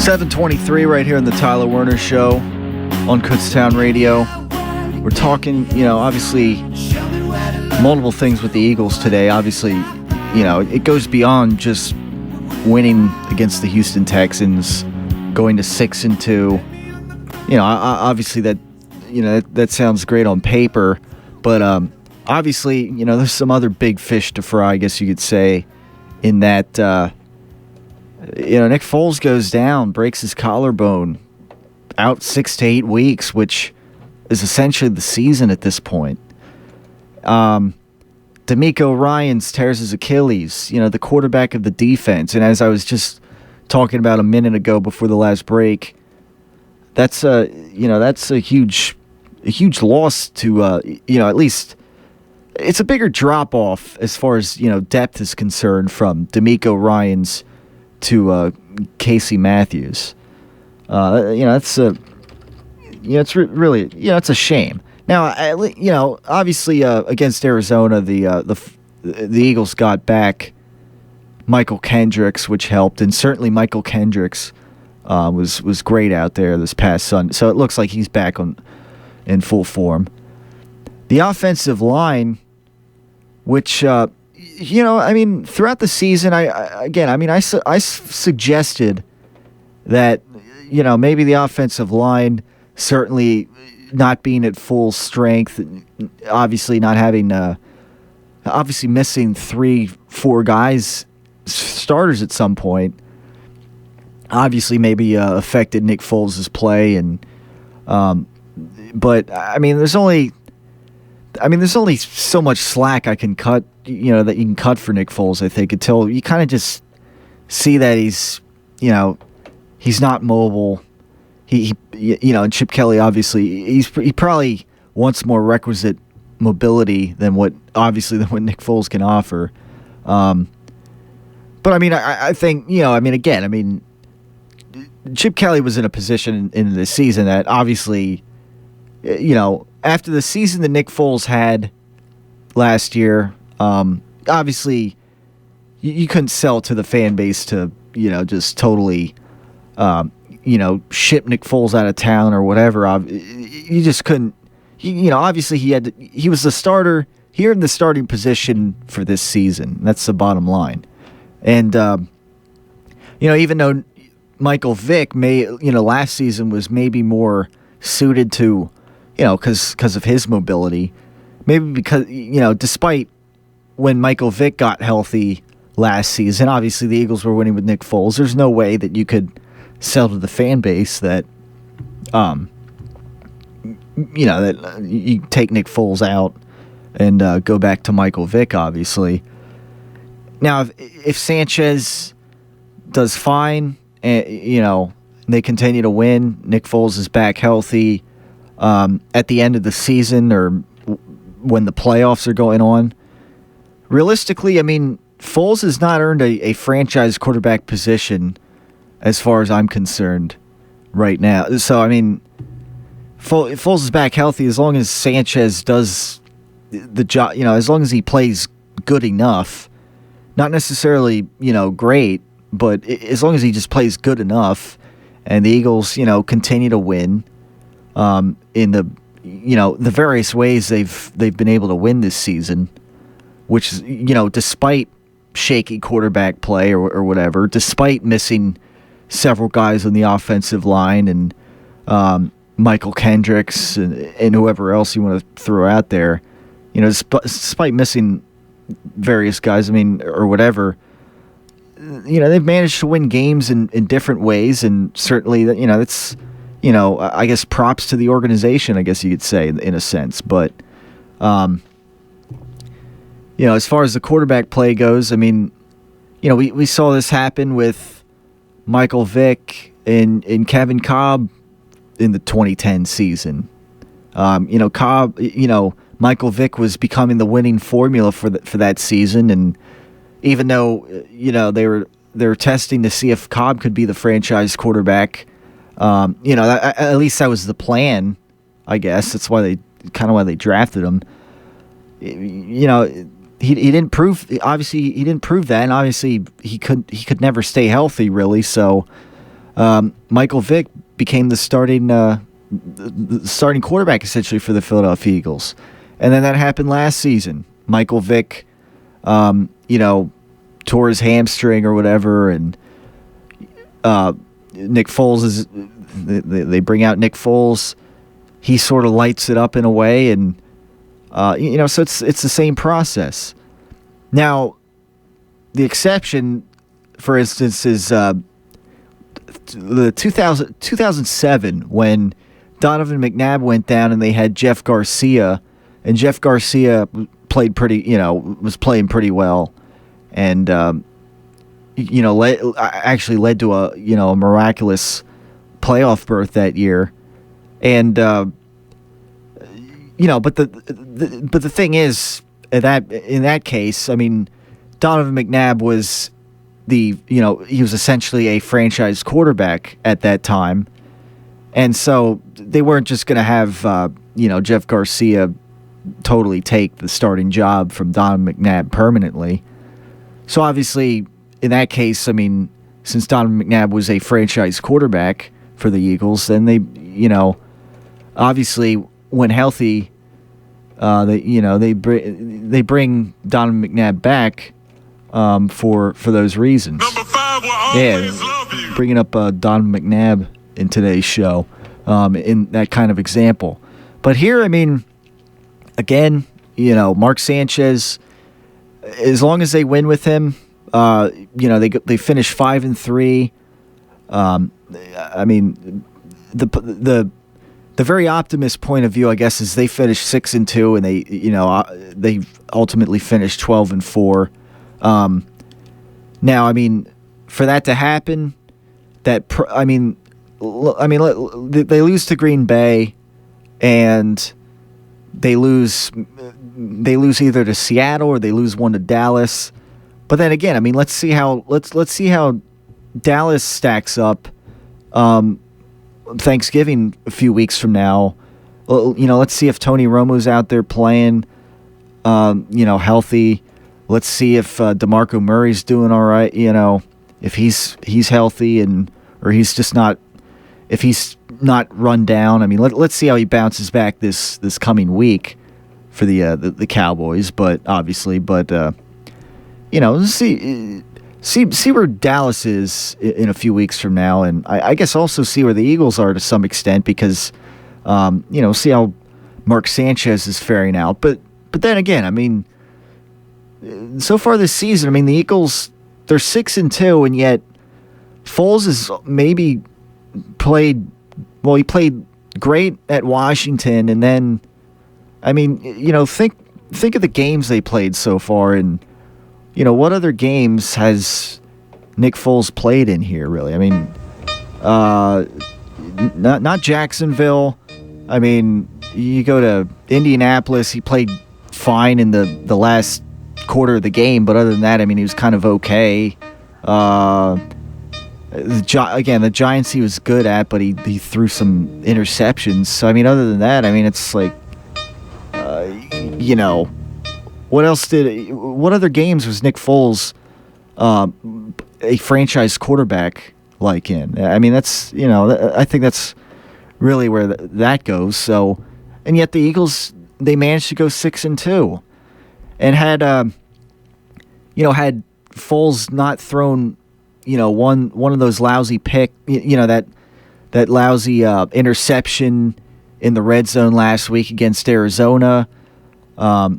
7:23 right here on the Tyler Werner Show on Kutztown Radio. We're talking, obviously multiple things with the Eagles today. Obviously, it goes beyond just winning against the Houston Texans, going to 6-2. Obviously that sounds great on paper, but obviously, there's some other big fish to fry, I guess you could say, in that Nick Foles goes down, breaks his collarbone, out 6 to 8 weeks, which is essentially the season at this point. D'Amico Ryans tears his Achilles, the quarterback of the defense. And as I was just talking about a minute ago before the last break, that's a huge loss to, at least it's a bigger drop off as far as, depth is concerned from D'Amico Ryans to Casey Matthews. It's really, it's a shame. Now, obviously against Arizona, the Eagles got back Michael Kendricks, which helped, and certainly Michael Kendricks was great out there this past Sunday. So it looks like he's back in full form. The offensive line, which throughout the season, I suggested that, maybe the offensive line certainly not being at full strength, obviously not having, obviously missing 3-4 guys, starters at some point, obviously maybe affected Nick Foles' play, and but there's only so much slack I can cut, that you can cut for Nick Foles, I think, until you kind of just see that he's not mobile. And Chip Kelly, obviously, he probably wants more requisite mobility than what Nick Foles can offer. But I think, Chip Kelly was in a position in this season that obviously, after the season that Nick Foles had last year, obviously you couldn't sell to the fan base to, just totally, ship Nick Foles out of town or whatever. You just couldn't, obviously he was the starter here in the starting position for this season. That's the bottom line. And, even though Michael Vick last season was maybe more suited to, because of his mobility, maybe because, despite when Michael Vick got healthy last season, obviously the Eagles were winning with Nick Foles. There's no way that you could sell to the fan base that, that you take Nick Foles out and go back to Michael Vick, obviously. Now, if Sanchez does fine, and they continue to win, Nick Foles is back healthy at the end of the season or when the playoffs are going on. Realistically, Foles has not earned a franchise quarterback position as far as I'm concerned right now. So, Foles is back healthy as long as Sanchez does the job, as long as he plays good enough. Not necessarily, great, but as long as he just plays good enough and the Eagles, continue to win in the various ways they've been able to win this season, which is, despite shaky quarterback play or whatever, despite missing several guys on the offensive line and Michael Kendricks and whoever else you want to throw out there, despite missing various guys, or whatever, they've managed to win games in different ways, and certainly, it's, I guess props to the organization, I guess you could say, in a sense. But, as far as the quarterback play goes, we saw this happen with Michael Vick and Kevin Cobb in the 2010 season. Cobb, Michael Vick was becoming the winning formula for that season, and even though they were testing to see if Cobb could be the franchise quarterback, at least that was the plan. I guess that's why they drafted him. He didn't prove. Obviously, he didn't prove that, and obviously he could never stay healthy, really. So, Michael Vick became the starting quarterback essentially for the Philadelphia Eagles, and then that happened last season. Michael Vick, tore his hamstring or whatever, and Nick Foles they bring out Nick Foles. He sort of lights it up in a way, and so it's the same process. Now, the exception, for instance, is the 2007 when Donovan McNabb went down and they had Jeff Garcia, and Jeff Garcia played was playing pretty well, and actually led to a miraculous playoff berth that year, and but the thing is that in that case, I mean, Donovan McNabb was he was essentially a franchise quarterback at that time, and so they weren't just going to have Jeff Garcia totally take the starting job from Donovan McNabb permanently. So obviously, in that case, I mean, since Donovan McNabb was a franchise quarterback for the Eagles, then they obviously when healthy, they bring Donovan McNabb back for those reasons. Number 5 will always love you. Bringing up Donovan McNabb in today's show, in that kind of example. But here, I mean, again, Mark Sanchez, as long as they win with him, they finish 5-3. I mean, the very optimist point of view, I guess, is they finished 6-2, and they ultimately finished 12-4. Now, I mean, for that to happen, they lose to Green Bay, and they lose either to Seattle or they lose one to Dallas. But then again, I mean, let's see how Dallas stacks up Thanksgiving a few weeks from now. Let's see if Tony Romo's out there playing, healthy. Let's see if DeMarco Murray's doing all right. If he's healthy or he's just not, if he's not run down. I mean, let's see how he bounces back this coming week for the Cowboys. But obviously, see where Dallas is in a few weeks from now, and I guess also see where the Eagles are to some extent because, see how Mark Sanchez is faring out. But then again, I mean, so far this season, I mean, the Eagles, they're 6-2, and yet Foles has maybe played, well, he played great at Washington, and then, I mean, think of the games they played so far, and, what other games has Nick Foles played in here, really? I mean, not Jacksonville. I mean, you go to Indianapolis, he played fine in the last quarter of the game, but other than that, I mean, he was kind of okay. Again, the Giants he was good at, but he threw some interceptions. So, I mean, other than that, I mean, it's like, what other games was Nick Foles a franchise quarterback like in? I mean, that's, I think that's really where that goes. So, and yet the Eagles, they managed to go 6-2 and had Foles not thrown, one of those lousy that lousy interception in the red zone last week against Arizona, had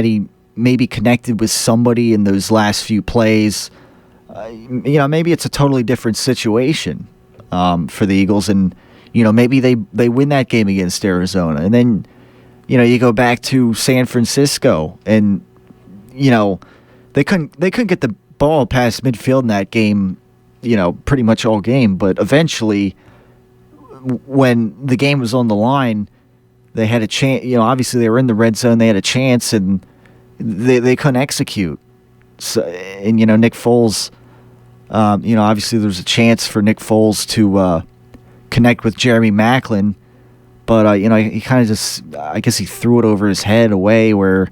he maybe connected with somebody in those last few plays, maybe it's a totally different situation for the Eagles, and maybe they win that game against Arizona, and then you go back to San Francisco, and they couldn't get the ball past midfield in that game, pretty much all game. But eventually, when the game was on the line, they had a chance. Obviously they were in the red zone. They had a chance, and they couldn't execute. So, and Nick Foles, obviously there was a chance for Nick Foles to connect with Jeremy Maclin, but he kind of just, I guess he threw it over his head away where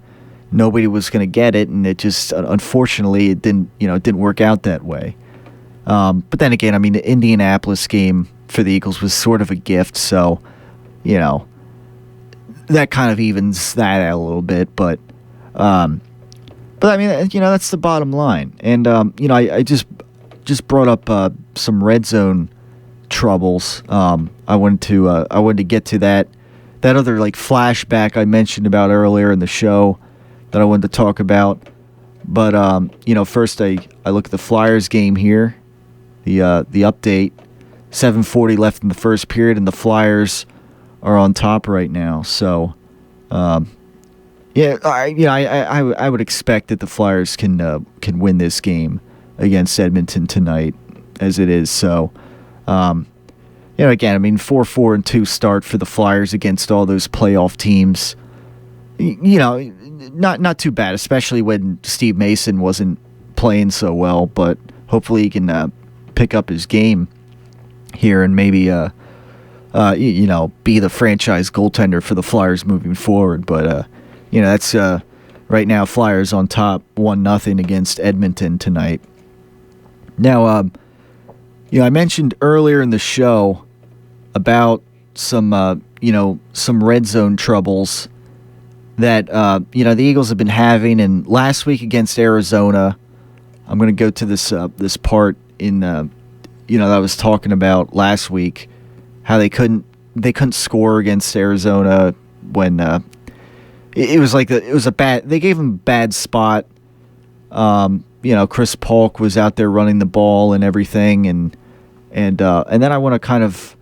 nobody was going to get it, and it just, unfortunately, it didn't work out that way. But then again, the Indianapolis game for the Eagles was sort of a gift, so that kind of evens that out a little bit. But that's the bottom line. And I just brought up some red zone troubles. I wanted to get to that other flashback I mentioned about earlier in the show that I wanted to talk about. But first I look at the Flyers game here, the update. 7:40 left in the first period, and the Flyers are on top right now. So, I would expect that the Flyers can win this game against Edmonton tonight, as it is. So, again, 4-4-2 start for the Flyers against all those playoff teams. Not too bad, especially when Steve Mason wasn't playing so well. But hopefully he can pick up his game here and maybe be the franchise goaltender for the Flyers moving forward. But that's right now Flyers on top 1-0 against Edmonton tonight. Now I mentioned earlier in the show about some red zone troubles that the Eagles have been having, and last week against Arizona, I'm going to go to this part in that I was talking about last week, how they couldn't score against Arizona when it was a bad, they gave them a bad spot. Chris Polk was out there running the ball and everything, and then I want to kind of,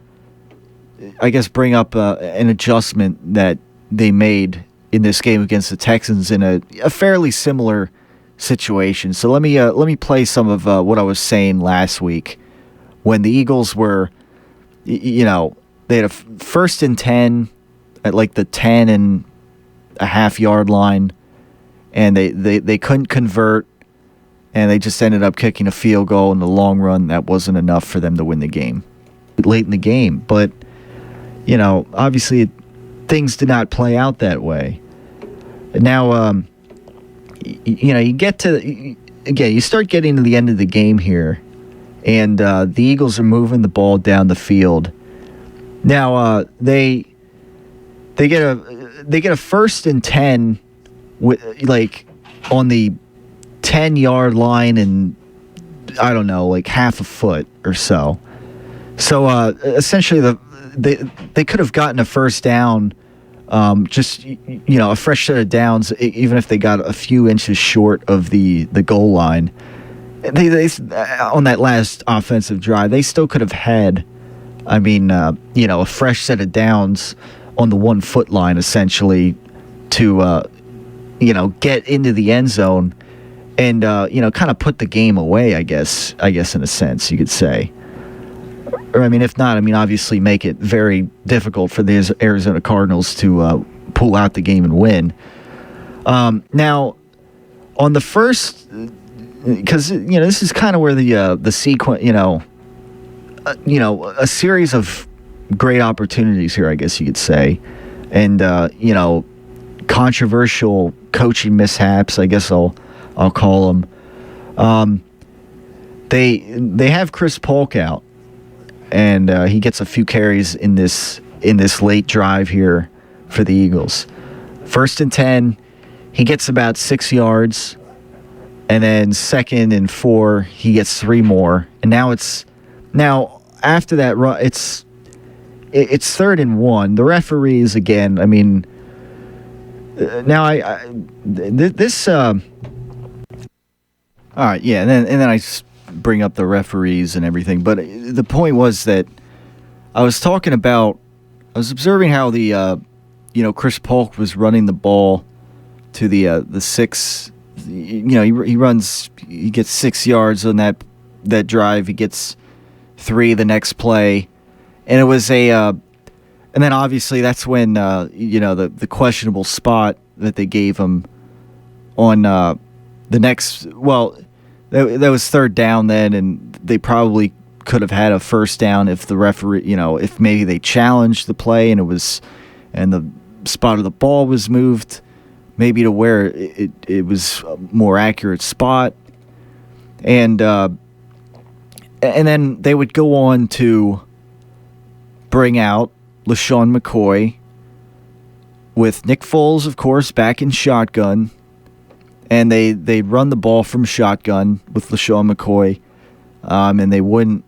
I guess, bring up an adjustment that they made in this game against the Texans in a fairly similar situation. So let me play some of what I was saying last week when the Eagles were, they had a 1st and 10 at the 10.5 yard line, and they couldn't convert, and they just ended up kicking a field goal in the long run. That wasn't enough for them to win the game late in the game. But obviously things did not play out that way. Now, you get to, again, you start getting to the end of the game here, and the Eagles are moving the ball down the field. Now, they get a 1st and 10 with on the 10-yard line, and I don't know, half a foot or so. So essentially, they could have gotten a first down, just a fresh set of downs, even if they got a few inches short of the goal line. They on that last offensive drive, they still could have had, a fresh set of downs on the 1 foot line, essentially, to get into the end zone and kind of put the game away, I guess in a sense you could say. Or if not, obviously make it very difficult for the Arizona Cardinals to pull out the game and win. Now, on the first, because this is kind of where the sequence, a series of great opportunities here, I guess you could say, and controversial coaching mishaps, I guess I'll call them. They have Chris Polk out, and he gets a few carries in this late drive here for the Eagles. 1st and 10, he gets about 6 yards, and then 2nd and 4, he gets 3 more, and now after that run, it's 3rd and 1. The referees again. This. All right, yeah, and then I bring up the referees and everything, but the point was that I was observing how the Chris Polk was running the ball to the 6 he gets 6 yards on that drive. He gets 3 the next play, and it was and then obviously that's when the questionable spot that they gave him on the next. Well, that was third down then, and they probably could have had a first down if the referee, if maybe they challenged the play and the spot of the ball was moved maybe to where it was a more accurate spot. And then they would go on to bring out LaShawn McCoy with Nick Foles, of course, back in shotgun. And they'd run the ball from shotgun with LaShawn McCoy, and they wouldn't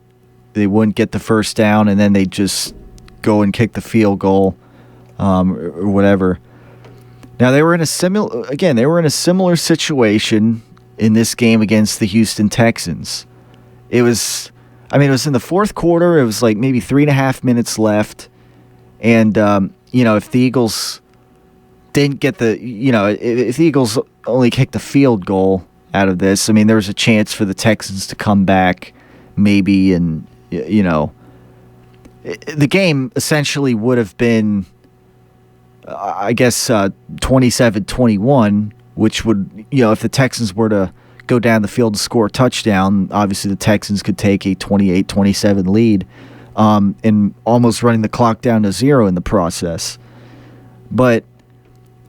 get the first down, and then they'd just go and kick the field goal or whatever. Now they were in a similar situation in this game against the Houston Texans. It was in the fourth quarter. It was like maybe 3.5 minutes left, and if the Eagles didn't get if the Eagles only kicked the field goal out of this, there was a chance for the Texans to come back, maybe, and the game essentially would have been, I guess, 27-21, which would, if the Texans were to go down the field and score a touchdown, obviously the Texans could take a 28-27 lead, and almost running the clock down to 0 in the process. But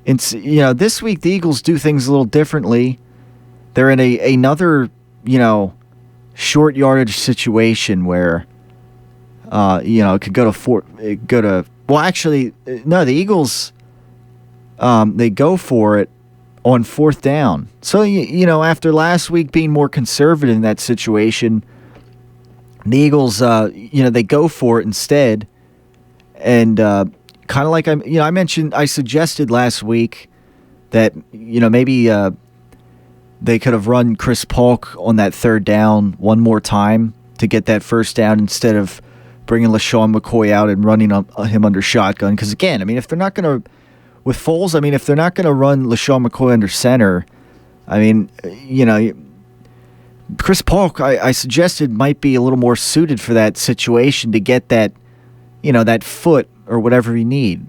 this week the Eagles do things a little differently. They're in another, short yardage situation where, it could go to well, actually, no, the Eagles, they go for it on fourth down. So, after last week being more conservative in that situation, the Eagles, they go for it instead. And kind of like I suggested last week that, maybe they could have run Chris Polk on that third down one more time to get that first down instead of bringing LaShawn McCoy out and running him under shotgun. Because, again, if they're not going to, with Foles, if they're not going to run LaShawn McCoy under center, Chris Polk, I suggested, might be a little more suited for that situation to get that, that foot or whatever you need.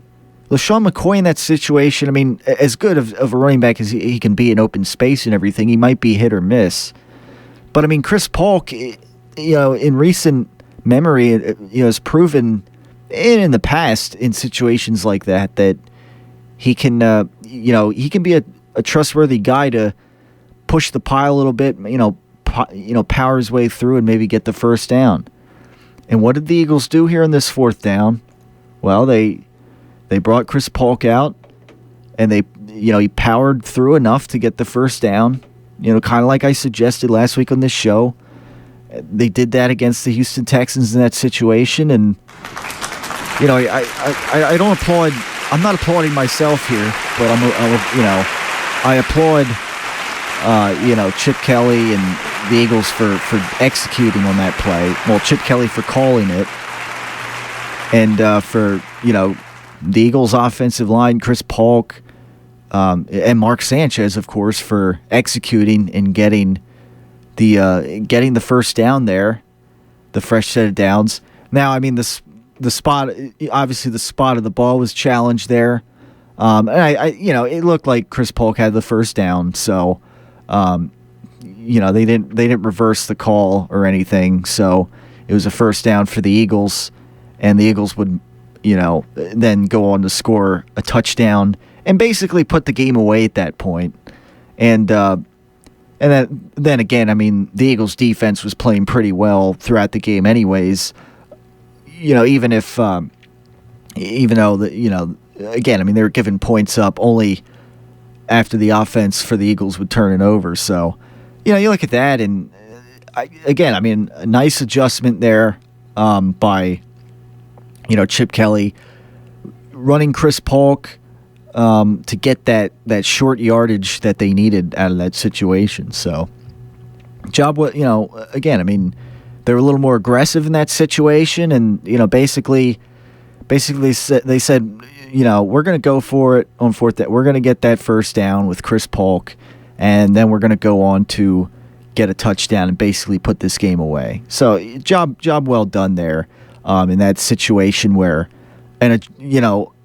LaShawn McCoy in that situation, as good of a running back as he can be in open space and everything, he might be hit or miss. But, Chris Polk, in recent memory, has proven in the past in situations like that he can, he can be a trustworthy guy to push the pile a little bit, power his way through and maybe get the first down. And what did the Eagles do here in this fourth down? Well, they brought Chris Polk out, and he powered through enough to get the first down. Kind of like I suggested last week on this show. They did that against the Houston Texans in that situation, and I don't applaud. I'm not applauding myself here, but I applaud Chip Kelly and the Eagles for executing on that play. Well, Chip Kelly for calling it, and for the Eagles' offensive line, Chris Polk, and Mark Sanchez, of course, for executing and getting the first down there, the fresh set of downs. Now, the spot, obviously the spot of the ball was challenged there, and it looked like Chris Polk had the first down, so they didn't reverse the call or anything, so it was a first down for the Eagles, and the Eagles would then go on to score a touchdown and basically put the game away at that point. And then again, the Eagles' defense was playing pretty well throughout the game, anyways. Even though again, they were giving points up only after the offense for the Eagles would turn it over. So, you look at that, and a nice adjustment there by Chip Kelly running Chris Polk to get that short yardage that they needed out of that situation. So, job, again, they were a little more aggressive in that situation, and basically they said, we're going to go for it on fourth. That we're going to get that first down with Chris Polk, and then we're going to go on to get a touchdown and basically put this game away. So job well done there in that situation where an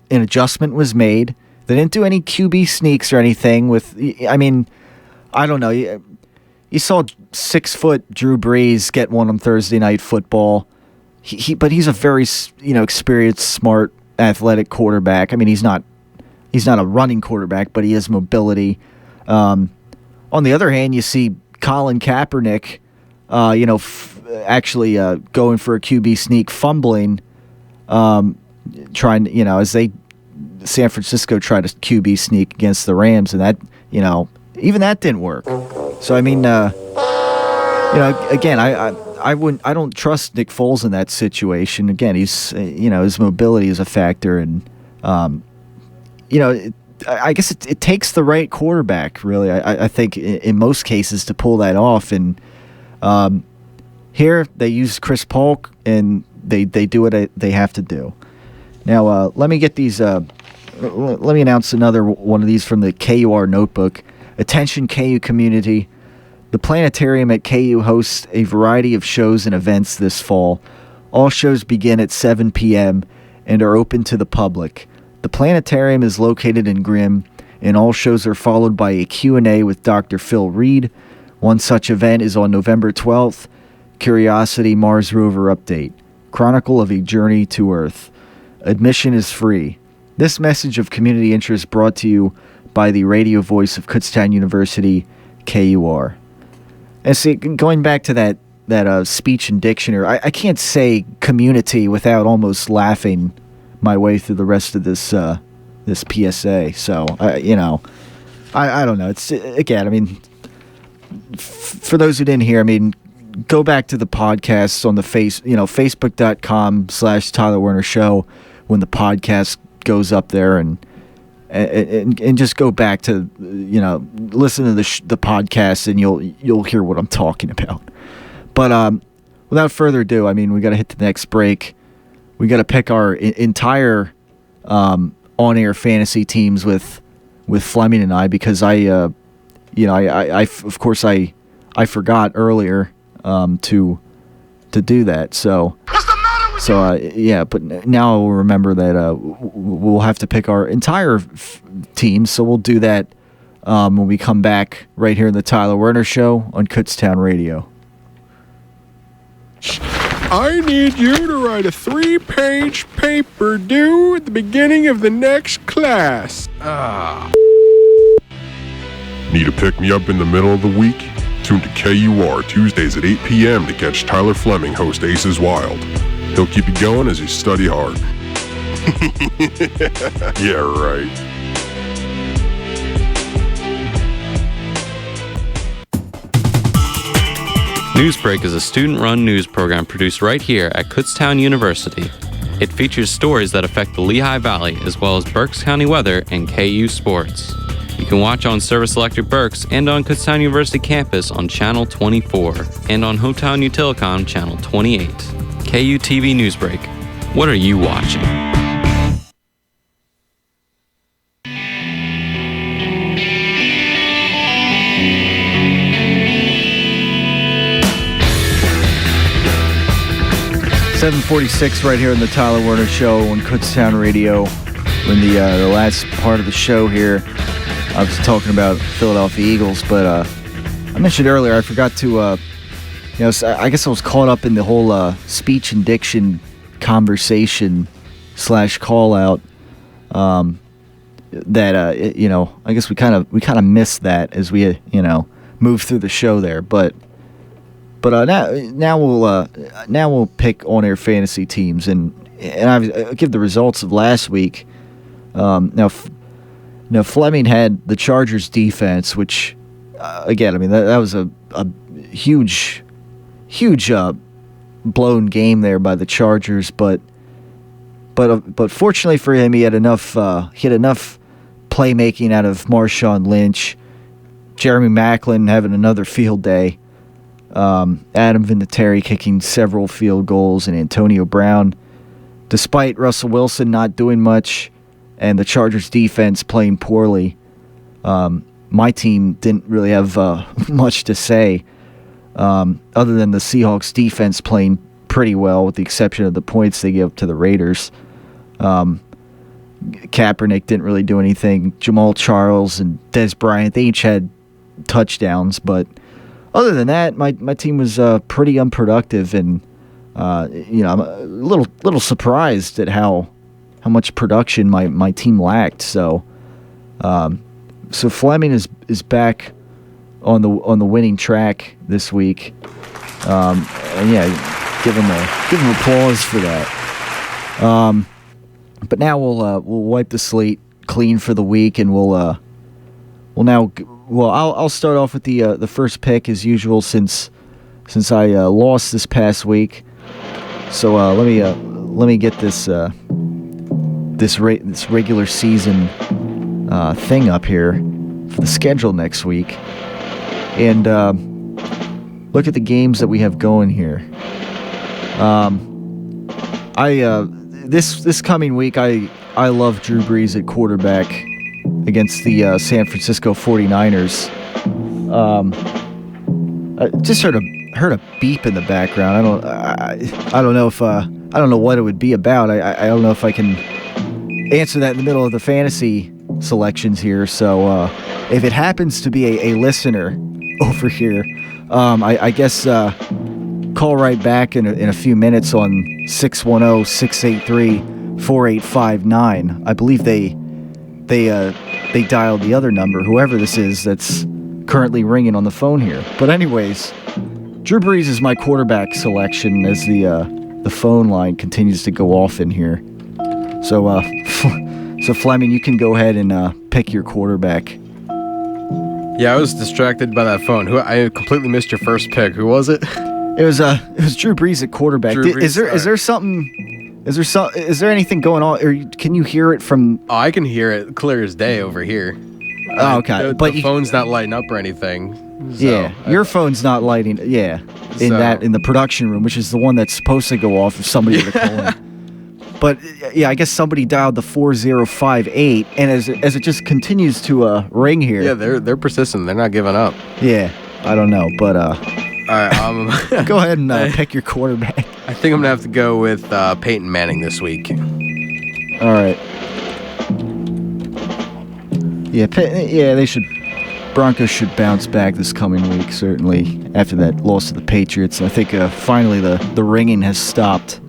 adjustment was made. They didn't do any QB sneaks or anything I don't know. You saw 6-foot Drew Brees get one on Thursday Night Football. But he's a very experienced, smart, athletic quarterback. I mean, he's not a running quarterback, but he has mobility. On the other hand, you see Colin Kaepernick, actually going for a QB sneak, fumbling, trying, as San Francisco tried a QB sneak against the Rams, and that, even that didn't work. So I mean, again, I don't trust Nick Foles in that situation. Again, he's his mobility is a factor, and I guess it takes the right quarterback, really. I think in most cases to pull that off. And here they use Chris Polk, and they do what they have to do. Now let me get these. Let me announce another one of these from the KUR notebook. Attention KU community. The planetarium at KU hosts a variety of shows and events this fall. All shows begin at 7 p.m. and are open to the public. The planetarium is located in Grimm, and all shows are followed by a Q&A with Dr. Phil Reed. One such event is on November 12th, Curiosity Mars Rover Update, Chronicle of a Journey to Earth. Admission is free. This message of community interest brought to you by the radio voice of Kutztown University, KUR. And see, going back to that speech and dictionary, I can't say community without almost laughing my way through the rest of this PSA. So I don't know. It's again. I mean, for those who didn't hear, I mean, go back to the podcast on the Facebook.com/Tyler Werner Show when the podcast goes up there, and just go back to listen to the podcast, and you'll hear what I'm talking about. But without further ado, I mean, we got to hit the next break. We got to pick our entire on-air fantasy teams with Fleming and I, because I of course I forgot earlier to do that. So but now I'll remember that we'll have to pick our entire team. So we'll do that when we come back right here in the Tyler Werner Show on Kutztown Radio. I need you to write a 3-page paper due at the beginning of the next class. Need to pick me up in the middle of the week? Tune to KUR Tuesdays at 8 p.m. to catch Tyler Fleming host Aces Wild. He'll keep you going as you study hard. Yeah, right. Newsbreak is a student-run news program produced right here at Kutztown University. It features stories that affect the Lehigh Valley, as well as Berks County weather and KU sports. You can watch on Service Electric Berks and on Kutztown University campus on Channel 24 and on Hometown Utilicom Channel 28. KU TV Newsbreak. What are you watching? .46 right here on the Tyler Werner Show on Kutztown Radio. In the last part of the show here, I was talking about Philadelphia Eagles, but I mentioned earlier, I forgot to, I guess I was caught up in the whole speech and diction conversation / call out that, I guess we kind of missed that as we, moved through the show there, But now we'll pick on-air fantasy teams, and I'll give the results of last week. Now Fleming had the Chargers defense, which again, I mean that was a huge blown game there by the Chargers, but fortunately for him, he had enough playmaking out of Marshawn Lynch, Jeremy Maclin having another field day. Adam Vinatieri kicking several field goals, and Antonio Brown, despite Russell Wilson not doing much and the Chargers defense playing poorly, my team didn't really have much to say, other than the Seahawks defense playing pretty well, with the exception of the points they gave up to the Raiders. Kaepernick didn't really do anything. Jamal Charles and Des Bryant, they each had touchdowns, but other than that, my team was pretty unproductive, and I'm a little surprised at how much production my team lacked. So Fleming is back on the winning track this week, and yeah, give him applause for that. But now we'll wipe the slate clean for the week, and I'll start off with the first pick as usual, since I lost this past week. So let me get this regular season thing up here for the schedule next week, and look at the games that we have going here. This coming week, I love Drew Brees at quarterback against the San Francisco 49ers. I just heard a beep in the background. I don't know what it would be about. I don't know if I can answer that in the middle of the fantasy selections here. So if it happens to be a listener over here, I guess call right back in a few minutes on 610-683-4859. I believe they dialed the other number, whoever this is that's currently ringing on the phone here. But anyways, Drew Brees is my quarterback selection as the phone line continues to go off in here. So Fleming, you can go ahead and pick your quarterback. Yeah, I was distracted by that phone. I completely missed your first pick. Who was it? It was Drew Brees at quarterback. Is there something? Is there anything going on, or can you hear it from? Oh, I can hear it clear as day over here. Oh, okay, but the phone's not lighting up or anything. So yeah, your phone's not lighting. Yeah, in the production room, which is the one that's supposed to go off if somebody were to call in. But yeah, I guess somebody dialed the 4058, and as it just continues to ring here. Yeah, they're persistent. They're not giving up. Yeah, I don't know, but all right, go ahead and pick your quarterback. I think I'm gonna have to go with Peyton Manning this week. All right. Yeah, Broncos should bounce back this coming week, certainly, after that loss to the Patriots. I think finally the ringing has stopped,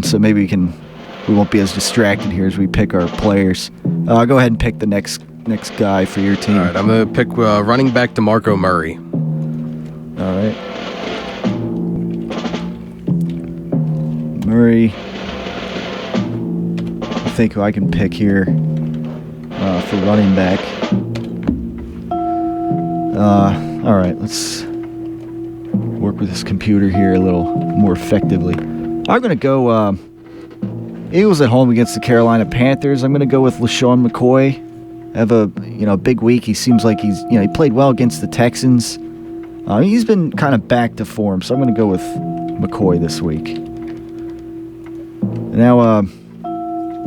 so maybe we won't be as distracted here as we pick our players. Go ahead and pick the next guy for your team. All right, I'm gonna pick running back DeMarco Murray. All right. Murray. I think who I can pick here for running back. All right, let's work with this computer here a little more effectively. I'm going to go Eagles at home against the Carolina Panthers. I'm going to go with LaShawn McCoy. Have a big week. He seems like he played well against the Texans. He's been kind of back to form, so I'm going to go with McCoy this week. Now,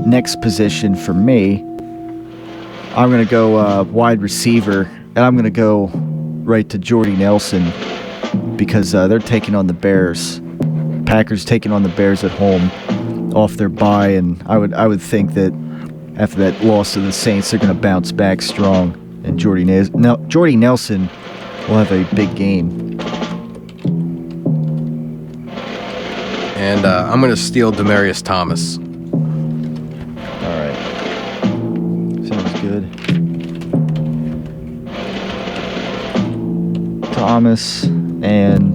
next position for me, I'm going to go wide receiver, and I'm going to go right to Jordy Nelson because they're taking on the Bears. Packers taking on the Bears at home off their bye, and I would think that after that loss to the Saints, they're going to bounce back strong, and Jordy Nelson will have a big game. And I'm going to steal Demaryius Thomas. All right. Sounds good. Thomas, and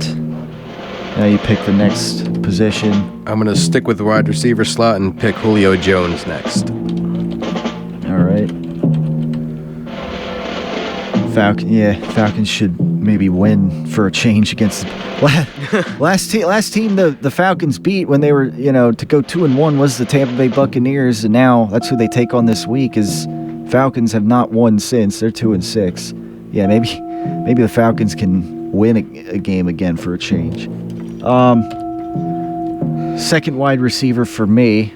now you pick the next position. I'm going to stick with the wide receiver slot and pick Julio Jones next. All right. Falcons should maybe win for a change against last team the Falcons beat when they were to go 2-1 was the Tampa Bay Buccaneers, and now that's who they take on this week. Is Falcons have not won since. They're 2-6. Yeah, maybe the Falcons can win a game again for a change. Second wide receiver for me.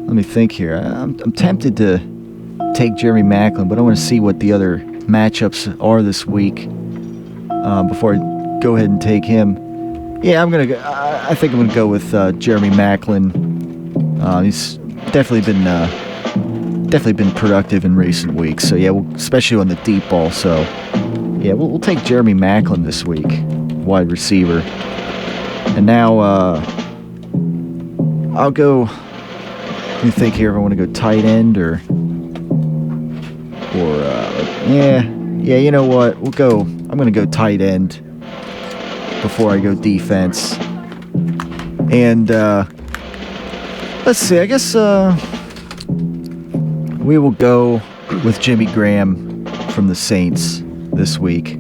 Let me think here. I'm tempted to take Jeremy Maclin, but I want to see what the other matchups are this week before I go ahead and take him. Yeah, I think I'm gonna go with Jeremy Maclin. He's definitely been productive in recent weeks. So yeah, especially on the deep ball. So yeah, we'll take Jeremy Maclin this week, wide receiver. And now I'll go. Let me think here if I want to go tight end or yeah. You know what? I'm gonna go tight end before I go defense. And let's see. I guess we will go with Jimmy Graham from the Saints this week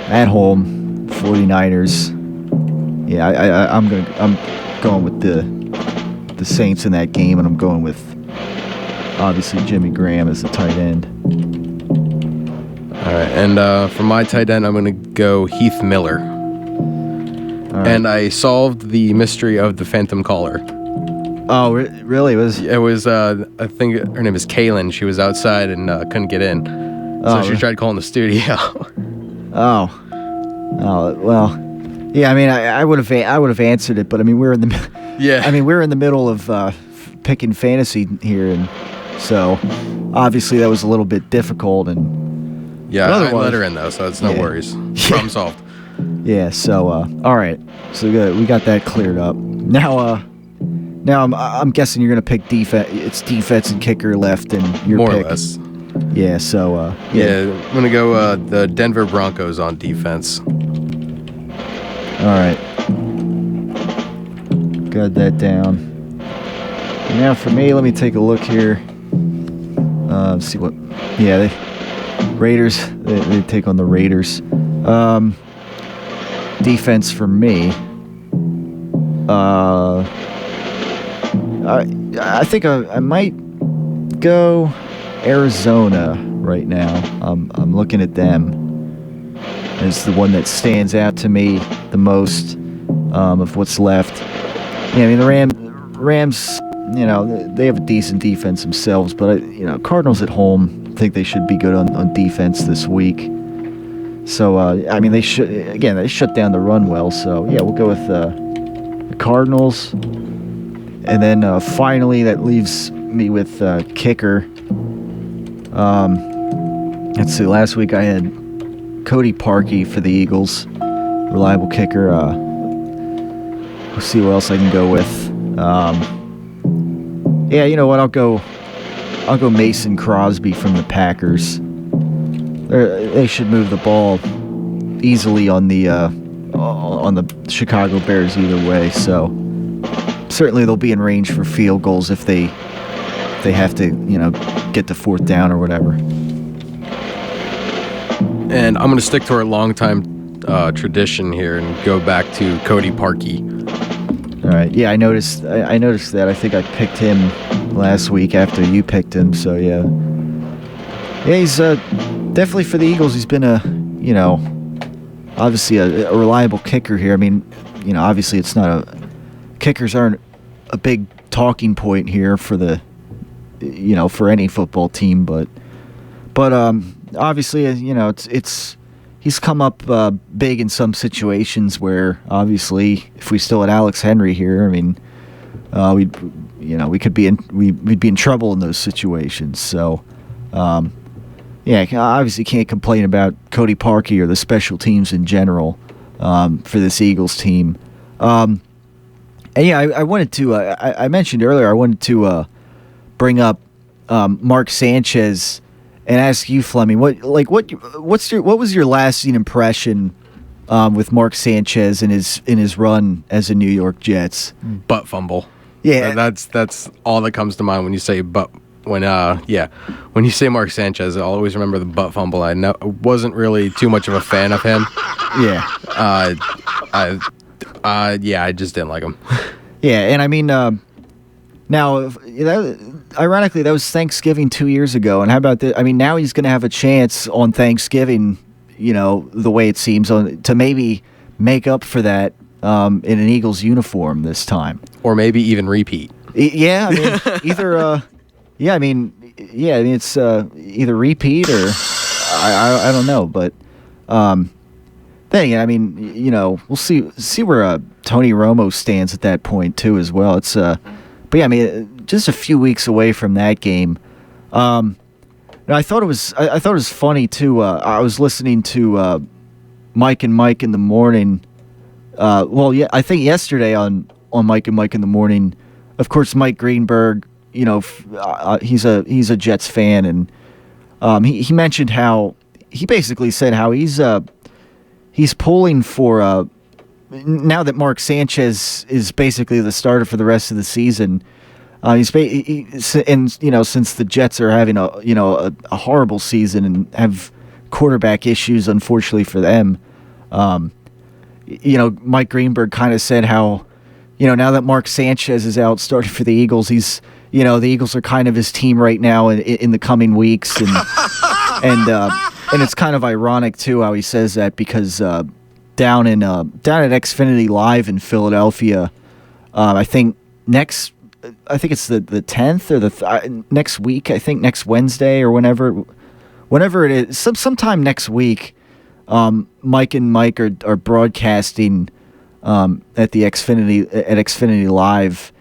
at home, 49ers. Yeah, I'm going with the Saints in that game, and I'm going with obviously Jimmy Graham as the tight end. All right, and for my tight end, I'm going to go Heath Miller. Right. And I solved the mystery of the Phantom Caller. Oh, really? It was I think her name is Kaylin. She was outside and couldn't get in, so she tried calling the studio. Oh, well, yeah. I mean, I would have answered it, but I mean, we're in the middle of picking fantasy here, and so obviously that was a little bit difficult. And yeah, I let her in though, so it's no worries. Problem solved. Yeah. So all right. So good. We got that cleared up. Now I'm guessing you're gonna pick defense. It's defense and kicker left, and your more pick. or less. Yeah. So yeah, I'm gonna go the Denver Broncos on defense. All right. Got that down. Now for me, let me take a look here. See what. Yeah, Raiders. They take on the Raiders. Defense for me. I think I might go Arizona right now. I'm looking at them as the one that stands out to me the most of what's left. Yeah, I mean the Rams. You know, they have a decent defense themselves, but Cardinals at home, I think they should be good on defense this week. So I mean they shut down the run well. So yeah, we'll go with the Cardinals. And then finally, that leaves me with kicker. Let's see. Last week I had Cody Parkey for the Eagles, reliable kicker. We'll see what else I can go with. Yeah, you know what? I'll go Mason Crosby from the Packers. They should move the ball easily on the Chicago Bears either way. So. Certainly they'll be in range for field goals if they have to, get to fourth down or whatever. And I'm going to stick to our longtime tradition here and go back to Cody Parkey. All right. Yeah, I noticed that. I think I picked him last week after you picked him. So yeah. Yeah, he's definitely for the Eagles. He's been obviously a reliable kicker here. I mean, obviously it's not kickers aren't a big talking point here for the, for any football team, but obviously, he's come up big in some situations where obviously if we still had Alex Henry here, I mean, we'd be in trouble in those situations. So, yeah, obviously can't complain about Cody Parkey or the special teams in general for this Eagles team. And yeah, I wanted to. I mentioned earlier I wanted to bring up Mark Sanchez and ask you, Fleming, what was your lasting impression with Mark Sanchez in his run as a New York Jets? Butt fumble. Yeah, that's all that comes to mind when you say butt. When you say Mark Sanchez, I'll always remember the butt fumble. I wasn't really too much of a fan of him. Yeah. I just didn't like him. Yeah, and I mean, now, ironically, that was Thanksgiving 2 years ago. And how about this? I mean, now he's going to have a chance on Thanksgiving, the way it seems, to maybe make up for that in an Eagles uniform this time. Or maybe even repeat. Yeah, I mean, either... yeah, I mean, yeah, I mean, it's either repeat or I don't know, but then again, I mean, we'll see where Tony Romo stands at that point too as well. It's but yeah, I mean, just a few weeks away from that game. I thought it was funny too. I was listening to Mike and Mike in the morning. I think yesterday on Mike and Mike in the morning. Of course, Mike Greenberg. He's a Jets fan, and he mentioned how he basically said how he's pulling for now that Mark Sanchez is basically the starter for the rest of the season. Since the Jets are having a horrible season and have quarterback issues, unfortunately for them, Mike Greenberg kind of said how, now that Mark Sanchez is out starting for the Eagles, the Eagles are kind of his team right now in the coming weeks, and it's kind of ironic too how he says that because down at Xfinity Live in Philadelphia, I think it's the 10th or next week. I think next Wednesday or whenever it is, sometime next week. Mike and Mike are broadcasting at the Xfinity Live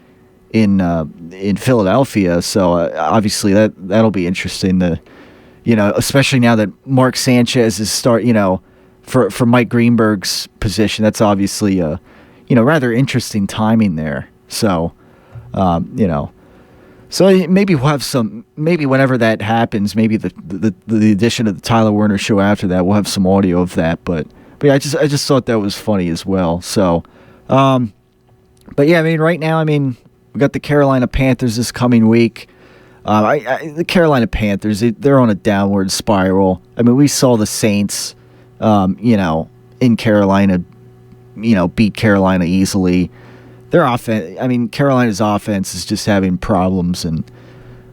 in Philadelphia. So obviously that'll be interesting to, especially now that Mark Sanchez is for Mike Greenberg's position. That's obviously rather interesting timing there. So. So maybe we'll have maybe whenever that happens, maybe the edition of the Tyler Werner Show after that, we'll have some audio of that. But yeah, I just thought that was funny as well. So, but yeah, I mean, right now, we got the Carolina Panthers this coming week. The Carolina Panthers, they're on a downward spiral. I mean, we saw the Saints, in Carolina, beat Carolina easily. Their offense, Carolina's offense is just having problems, and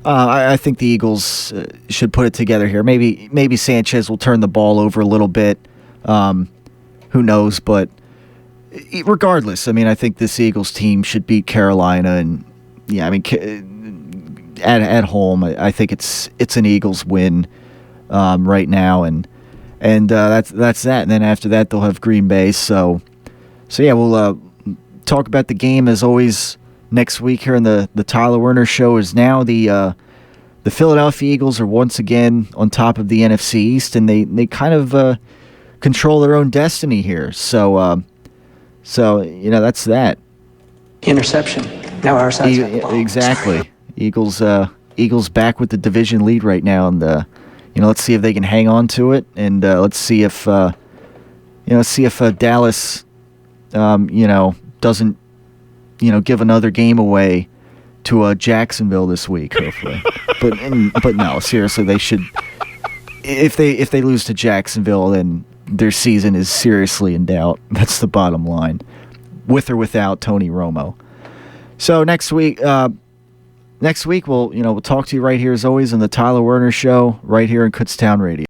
I think the Eagles should put it together here. Maybe Sanchez will turn the ball over a little bit. Who knows? But regardless, I think this Eagles team should beat Carolina, and yeah, at home, I think it's an Eagles win right now, and that's that. And then after that, they'll have Green Bay. So yeah, we'll. Talk about the game as always next week here in the Tyler Werner Show. Is now the Philadelphia Eagles are once again on top of the NFC East, and they kind of control their own destiny here. So that's that. Interception. Now our side's exactly. Eagles back with the division lead right now, and let's see if they can hang on to it, and let's see if Dallas doesn't give another game away to Jacksonville this week, hopefully. but no, seriously, they should. If they lose to Jacksonville, then their season is seriously in doubt. That's the bottom line, with or without Tony Romo. So next week we'll talk to you right here as always on the Tyler Werner Show, right here in Kutztown Radio.